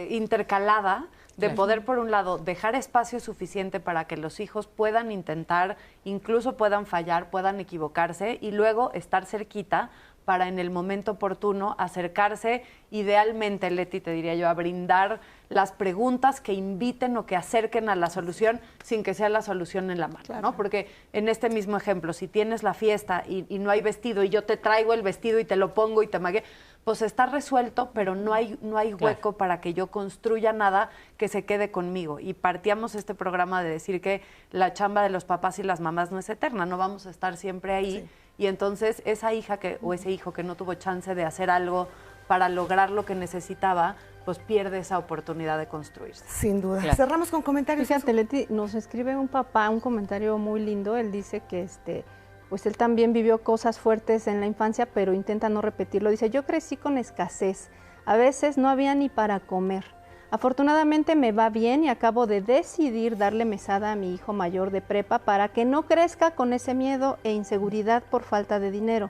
intercalada de poder, por un lado, dejar espacio suficiente para que los hijos puedan intentar, incluso puedan fallar, puedan equivocarse, y luego estar cerquita para en el momento oportuno acercarse, idealmente, Leti, te diría yo, a brindar las preguntas que inviten o que acerquen a la solución sin que sea la solución en la mano, ¿no? Porque en este mismo ejemplo, si tienes la fiesta y no hay vestido y yo te traigo el vestido y te lo pongo y te magué, pues está resuelto, pero no hay hueco para que yo construya nada que se quede conmigo. Y partíamos este programa de decir que la chamba de los papás y las mamás no es eterna, no vamos a estar siempre ahí. Sí. Y entonces esa hija o ese hijo que no tuvo chance de hacer algo para lograr lo que necesitaba, pues pierde esa oportunidad de construirse. Sin duda. Claro. Cerramos con comentarios. Fíjate, Leti, nos escribe un papá un comentario muy lindo. Él dice que pues él también vivió cosas fuertes en la infancia, pero intenta no repetirlo. Dice, yo crecí con escasez. A veces no había ni para comer. Afortunadamente me va bien y acabo de decidir darle mesada a mi hijo mayor de prepa para que no crezca con ese miedo e inseguridad por falta de dinero.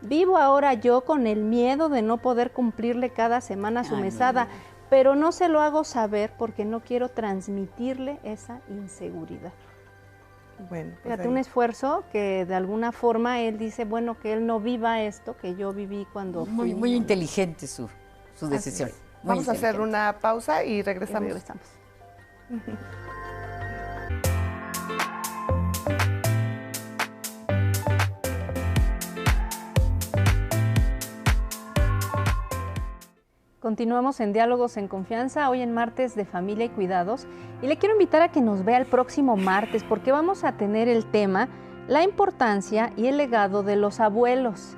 Vivo ahora yo con el miedo de no poder cumplirle cada semana su mesada, pero no se lo hago saber porque no quiero transmitirle esa inseguridad. Bueno, pues fíjate, un esfuerzo que de alguna forma él dice, bueno, que él no viva esto que yo viví cuando fui muy inteligente su decisión. Vamos a hacer una pausa y regresamos. Continuamos en Diálogos en Confianza, hoy en martes de Familia y Cuidados, y le quiero invitar a que nos vea el próximo martes porque vamos a tener el tema la importancia y el legado de los abuelos.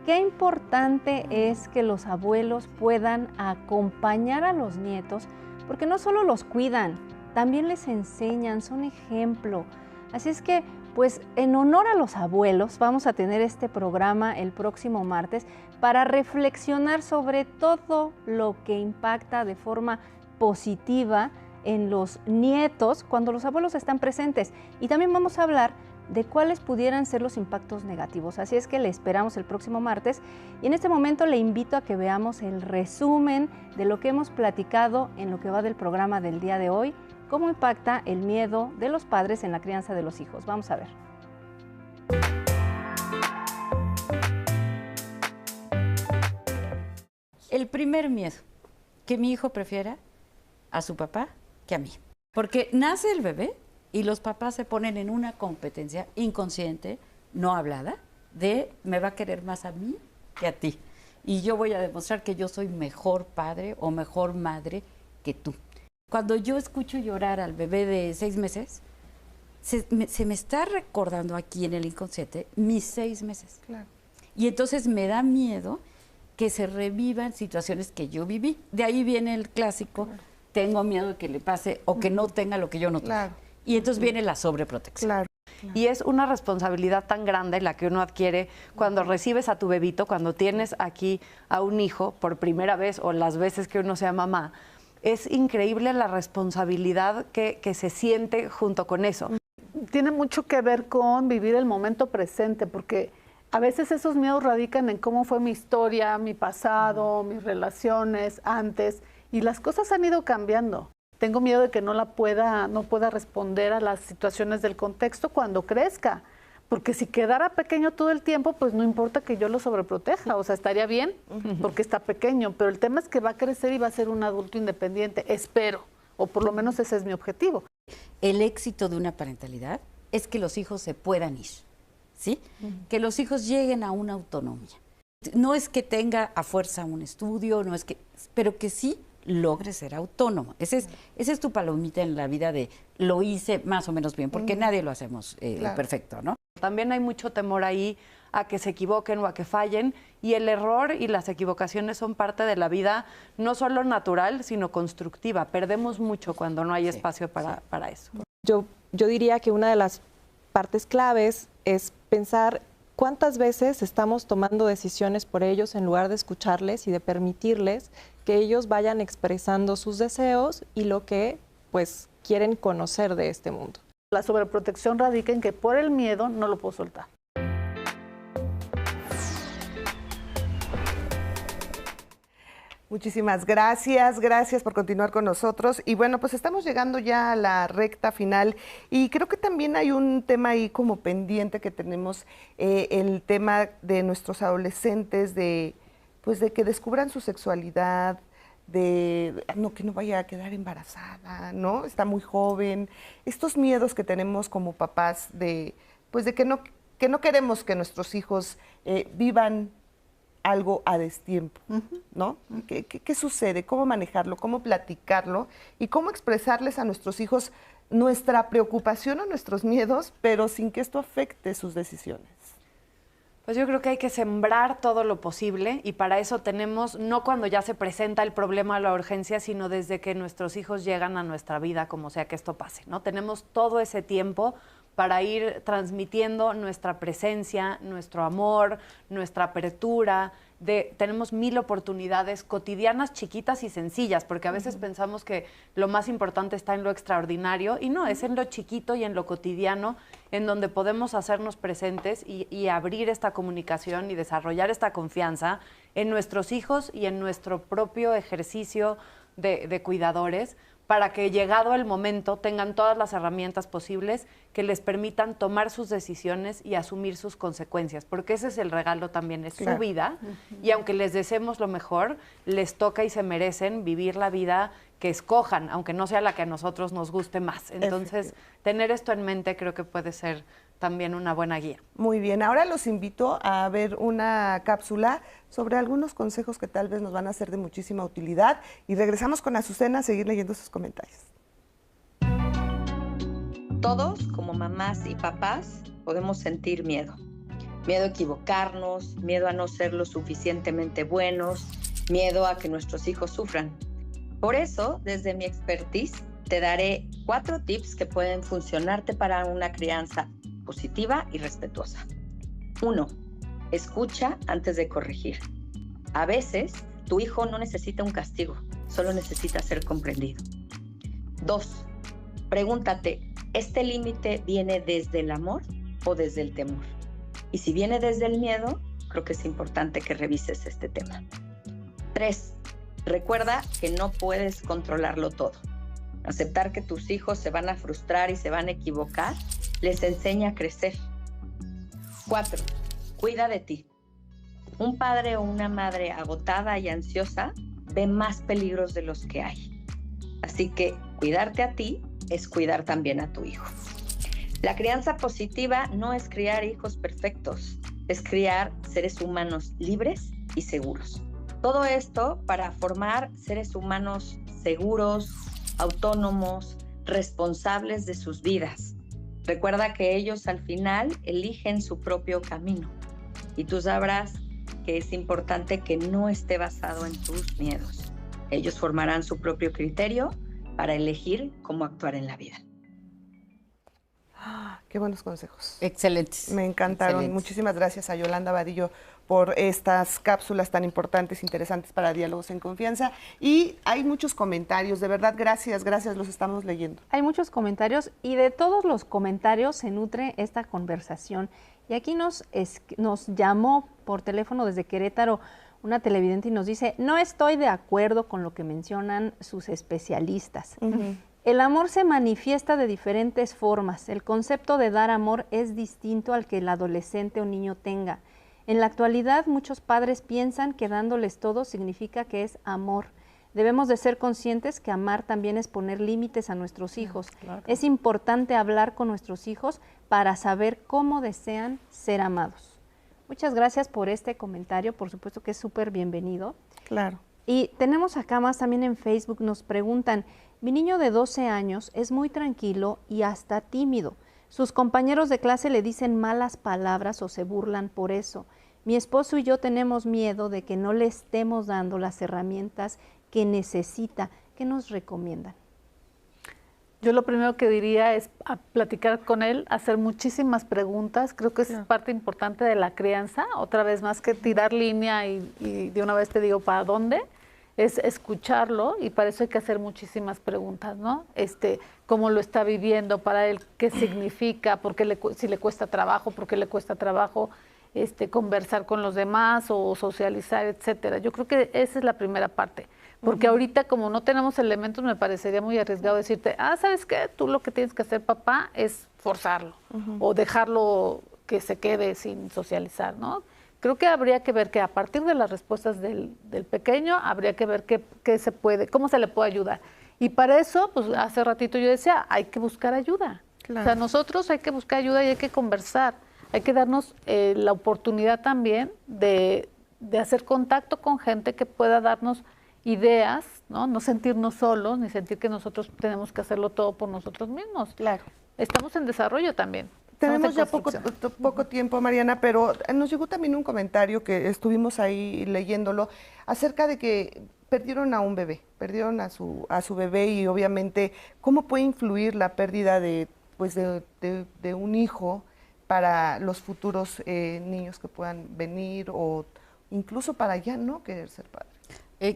Qué importante es que los abuelos puedan acompañar a los nietos, porque no solo los cuidan, también les enseñan, son ejemplo. Así es que, pues en honor a los abuelos, vamos a tener este programa el próximo martes para reflexionar sobre todo lo que impacta de forma positiva en los nietos cuando los abuelos están presentes. Y también vamos a hablar de cuáles pudieran ser los impactos negativos. Así es que le esperamos el próximo martes y en este momento le invito a que veamos el resumen de lo que hemos platicado en lo que va del programa del día de hoy, cómo impacta el miedo de los padres en la crianza de los hijos. Vamos a ver. El primer miedo, que mi hijo prefiera a su papá que a mí. Porque nace el bebé y los papás se ponen en una competencia inconsciente, no hablada, de me va a querer más a mí que a ti. Y yo voy a demostrar que yo soy mejor padre o mejor madre que tú. Cuando yo escucho llorar al bebé de 6 meses, se me está recordando aquí en el inconsciente mis 6 meses. Claro. Y entonces me da miedo que se revivan situaciones que yo viví. De ahí viene el clásico, tengo miedo de que le pase o que no tenga lo que yo no tengo. Claro. Y entonces viene la sobreprotección. Claro. Y es una responsabilidad tan grande la que uno adquiere cuando recibes a tu bebito, cuando tienes aquí a un hijo por primera vez o las veces que uno sea mamá. Es increíble la responsabilidad que se siente junto con eso. Tiene mucho que ver con vivir el momento presente, porque a veces esos miedos radican en cómo fue mi historia, mi pasado, mis relaciones antes, y las cosas han ido cambiando. Tengo miedo de que no pueda responder a las situaciones del contexto cuando crezca, porque si quedara pequeño todo el tiempo, pues no importa que yo lo sobreproteja, o sea, estaría bien porque está pequeño, pero el tema es que va a crecer y va a ser un adulto independiente, espero, o por lo menos ese es mi objetivo. El éxito de una parentalidad es que los hijos se puedan ir, ¿sí? Que los hijos lleguen a una autonomía. No es que tenga a fuerza un estudio, no es que, pero que sí logre ser autónomo. Ese es tu palomita en la vida de lo hice más o menos bien, porque nadie lo hacemos Claro. perfecto, ¿no? También hay mucho temor ahí a que se equivoquen o a que fallen, y el error y las equivocaciones son parte de la vida, no solo natural, sino constructiva. Perdemos mucho cuando no hay espacio para eso. Yo diría que una de las partes claves es pensar cuántas veces estamos tomando decisiones por ellos en lugar de escucharles y de permitirles que ellos vayan expresando sus deseos y lo que pues quieren conocer de este mundo. La sobreprotección radica en que por el miedo no lo puedo soltar. Muchísimas gracias por continuar con nosotros. Y bueno, pues estamos llegando ya a la recta final y creo que también hay un tema ahí como pendiente que tenemos, el tema de nuestros adolescentes, de que descubran su sexualidad, que no vaya a quedar embarazada, ¿no? Está muy joven. Estos miedos que tenemos como papás de que no queremos que nuestros hijos vivan algo a destiempo, ¿no? ¿Qué sucede? ¿Cómo manejarlo? ¿Cómo platicarlo? Y cómo expresarles a nuestros hijos nuestra preocupación o nuestros miedos, pero sin que esto afecte sus decisiones. Pues yo creo que hay que sembrar todo lo posible, y para eso tenemos, no cuando ya se presenta el problema o la urgencia, sino desde que nuestros hijos llegan a nuestra vida, como sea que esto pase, ¿no? Tenemos todo ese tiempo para ir transmitiendo nuestra presencia, nuestro amor, nuestra apertura. Tenemos 1000 oportunidades cotidianas, chiquitas y sencillas, porque a veces pensamos que lo más importante está en lo extraordinario, y no, es en lo chiquito y en lo cotidiano, en donde podemos hacernos presentes y abrir esta comunicación y desarrollar esta confianza en nuestros hijos y en nuestro propio ejercicio de cuidadores, para que llegado el momento tengan todas las herramientas posibles que les permitan tomar sus decisiones y asumir sus consecuencias, porque ese es el regalo también, es su vida, y aunque les deseemos lo mejor, les toca y se merecen vivir la vida que escojan, aunque no sea la que a nosotros nos guste más. Entonces, tener esto en mente creo que puede ser también una buena guía. Muy bien, ahora los invito a ver una cápsula sobre algunos consejos que tal vez nos van a ser de muchísima utilidad, y regresamos con Azucena a seguir leyendo sus comentarios. Todos, como mamás y papás, podemos sentir miedo. Miedo a equivocarnos, miedo a no ser lo suficientemente buenos, miedo a que nuestros hijos sufran. Por eso, desde mi expertise, te daré 4 tips que pueden funcionarte para una crianza positiva y respetuosa. 1. Escucha antes de corregir. A veces, tu hijo no necesita un castigo, solo necesita ser comprendido. 2. Pregúntate, ¿este límite viene desde el amor o desde el temor? Y si viene desde el miedo, creo que es importante que revises este tema. 3. Recuerda que no puedes controlarlo todo. Aceptar que tus hijos se van a frustrar y se van a equivocar les enseña a crecer. 4. Cuida de ti. Un padre o una madre agotada y ansiosa ve más peligros de los que hay. Así que cuidarte a ti es cuidar también a tu hijo. La crianza positiva no es criar hijos perfectos, es criar seres humanos libres y seguros. Todo esto para formar seres humanos seguros, autónomos, responsables de sus vidas. Recuerda que ellos al final eligen su propio camino, y tú sabrás que es importante que no esté basado en tus miedos. Ellos formarán su propio criterio para elegir cómo actuar en la vida. Qué buenos consejos. Excelentes. Me encantaron. Excelentes. Muchísimas gracias a Yolanda Vadillo por estas cápsulas tan importantes, interesantes para Diálogos en Confianza. Y hay muchos comentarios, de verdad, gracias, los estamos leyendo. Hay muchos comentarios, y de todos los comentarios se nutre esta conversación. Y aquí nos llamó por teléfono desde Querétaro una televidente y nos dice: no estoy de acuerdo con lo que mencionan sus especialistas. El amor se manifiesta de diferentes formas. El concepto de dar amor es distinto al que el adolescente o niño tenga. En la actualidad, muchos padres piensan que dándoles todo significa que es amor. Debemos de ser conscientes que amar también es poner límites a nuestros hijos. Claro. Es importante hablar con nuestros hijos para saber cómo desean ser amados. Muchas gracias por este comentario, por supuesto que es súper bienvenido. Claro. Y tenemos acá más también en Facebook, nos preguntan: mi niño de 12 años es muy tranquilo y hasta tímido. Sus compañeros de clase le dicen malas palabras o se burlan por eso. Mi esposo y yo tenemos miedo de que no le estemos dando las herramientas que necesita. ¿Qué nos recomiendan? Yo lo primero que diría es a platicar con él, hacer muchísimas preguntas. Creo que es parte importante de la crianza. Otra vez, más que tirar línea y de una vez te digo para dónde, es escucharlo, y para eso hay que hacer muchísimas preguntas, ¿no? Cómo lo está viviendo para él, qué significa, por qué si le cuesta trabajo, por qué le cuesta trabajo conversar con los demás o socializar, etcétera. Yo creo que esa es la primera parte. Porque ahorita, como no tenemos elementos, me parecería muy arriesgado decirte: ¿sabes qué? Tú lo que tienes que hacer, papá, es forzarlo o dejarlo que se quede sin socializar, ¿no? Creo que habría que ver que a partir de las respuestas del pequeño, habría que ver qué se puede, cómo se le puede ayudar. Y para eso, pues hace ratito yo decía, hay que buscar ayuda. Claro. O sea, nosotros hay que buscar ayuda y hay que conversar. Hay que darnos la oportunidad también de hacer contacto con gente que pueda darnos ideas, ¿no? No sentirnos solos, ni sentir que nosotros tenemos que hacerlo todo por nosotros mismos. Claro. Estamos en desarrollo también. Tenemos ya poco tiempo, Mariana, pero nos llegó también un comentario que estuvimos ahí leyéndolo acerca de que perdieron a un bebé, perdieron a su bebé, y obviamente cómo puede influir la pérdida de pues de un hijo para los futuros niños que puedan venir o incluso para ya no querer ser padre?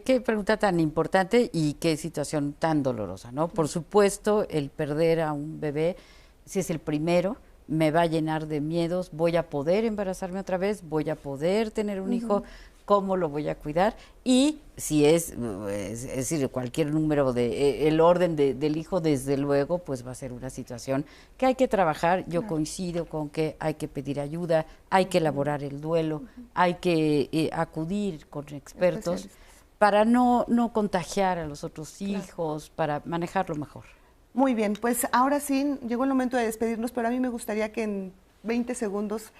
Qué pregunta tan importante y qué situación tan dolorosa, ¿no? Por supuesto, el perder a un bebé, si es el primero, me va a llenar de miedos, voy a poder embarazarme otra vez, voy a poder tener un hijo, ¿cómo lo voy a cuidar? Y si es decir, cualquier número el orden del hijo, desde luego, pues va a ser una situación que hay que trabajar. Yo coincido con que hay que pedir ayuda, hay que elaborar el duelo, hay que acudir con expertos para no contagiar a los otros hijos, para manejarlo mejor. Muy bien, pues ahora sí, llegó el momento de despedirnos, pero a mí me gustaría que en 20 segundos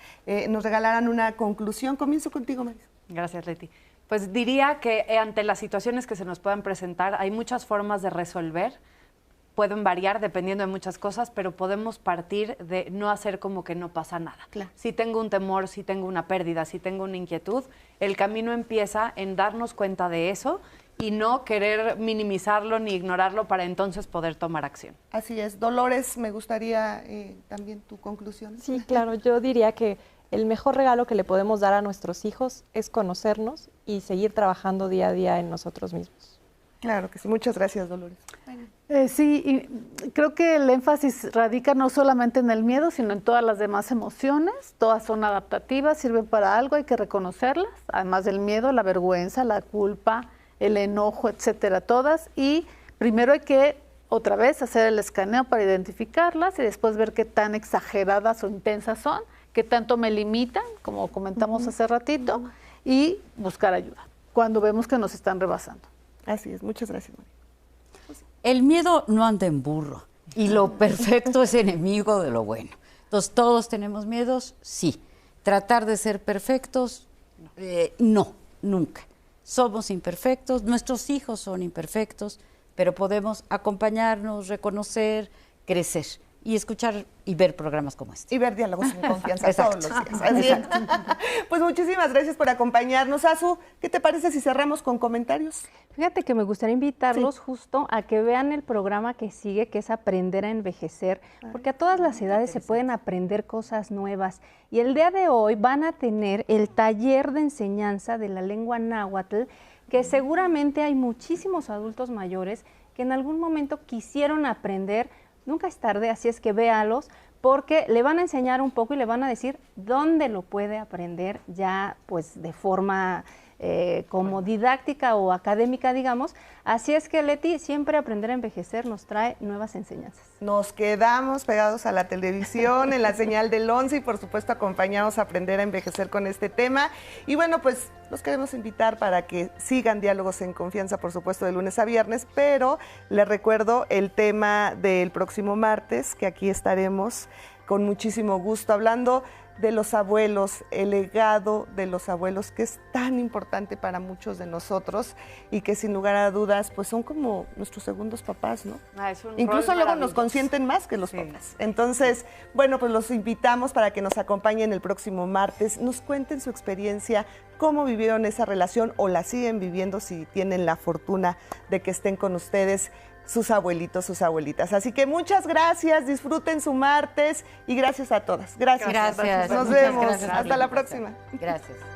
nos regalaran una conclusión. Comienzo contigo, Marisa. Gracias, Leti. Pues diría que ante las situaciones que se nos puedan presentar, hay muchas formas de resolver. Pueden variar dependiendo de muchas cosas, pero podemos partir de no hacer como que no pasa nada. Claro. Si tengo un temor, si tengo una pérdida, si tengo una inquietud, el camino empieza en darnos cuenta de eso y no querer minimizarlo ni ignorarlo para entonces poder tomar acción. Así es. Dolores, me gustaría también tu conclusión. Sí, claro, yo diría que el mejor regalo que le podemos dar a nuestros hijos es conocernos y seguir trabajando día a día en nosotros mismos. Claro que sí. Muchas gracias, Dolores. Sí, y creo que el énfasis radica no solamente en el miedo, sino en todas las demás emociones. Todas son adaptativas, sirven para algo, hay que reconocerlas, además del miedo, la vergüenza, la culpa, el enojo, etcétera, todas. Y primero hay que, otra vez, hacer el escaneo para identificarlas y después ver qué tan exageradas o intensas son, qué tanto me limitan, como comentamos hace ratito, y buscar ayuda cuando vemos que nos están rebasando. Así es. Muchas gracias, María. El miedo no anda en burro y lo perfecto es enemigo de lo bueno. Entonces, ¿todos tenemos miedos? Sí. ¿Tratar de ser perfectos? No, nunca. Somos imperfectos, nuestros hijos son imperfectos, pero podemos acompañarnos, reconocer, crecer y escuchar y ver programas como este. Y ver Diálogos en Confianza todos los días. Así es. Pues muchísimas gracias por acompañarnos. Azu, ¿qué te parece si cerramos con comentarios? Fíjate que me gustaría invitarlos justo a que vean el programa que sigue, que es Aprender a Envejecer, porque a todas las edades se pueden aprender cosas nuevas. Y el día de hoy van a tener el taller de enseñanza de la lengua náhuatl, que seguramente hay muchísimos adultos mayores que en algún momento quisieron aprender. Nunca es tarde, así es que véalos, porque le van a enseñar un poco y le van a decir dónde lo puede aprender ya pues de forma como didáctica o académica, digamos. Así es que, Leti, siempre Aprender a Envejecer nos trae nuevas enseñanzas. Nos quedamos pegados a la televisión, en la señal del 11 y por supuesto acompañados a Aprender a Envejecer con este tema. Y bueno, pues los queremos invitar para que sigan Diálogos en Confianza, por supuesto, de lunes a viernes, pero les recuerdo el tema del próximo martes, que aquí estaremos con muchísimo gusto hablando de los abuelos, el legado de los abuelos, que es tan importante para muchos de nosotros y que sin lugar a dudas pues son como nuestros segundos papás, ¿no? Incluso luego nos consienten más que los papás. Entonces, bueno, pues los invitamos para que nos acompañen el próximo martes, nos cuenten su experiencia, cómo vivieron esa relación o la siguen viviendo si tienen la fortuna de que estén con ustedes sus abuelitos, sus abuelitas. Así que muchas gracias, disfruten su martes y gracias a todas. Gracias. Gracias. Nos vemos. Hasta la próxima. Gracias.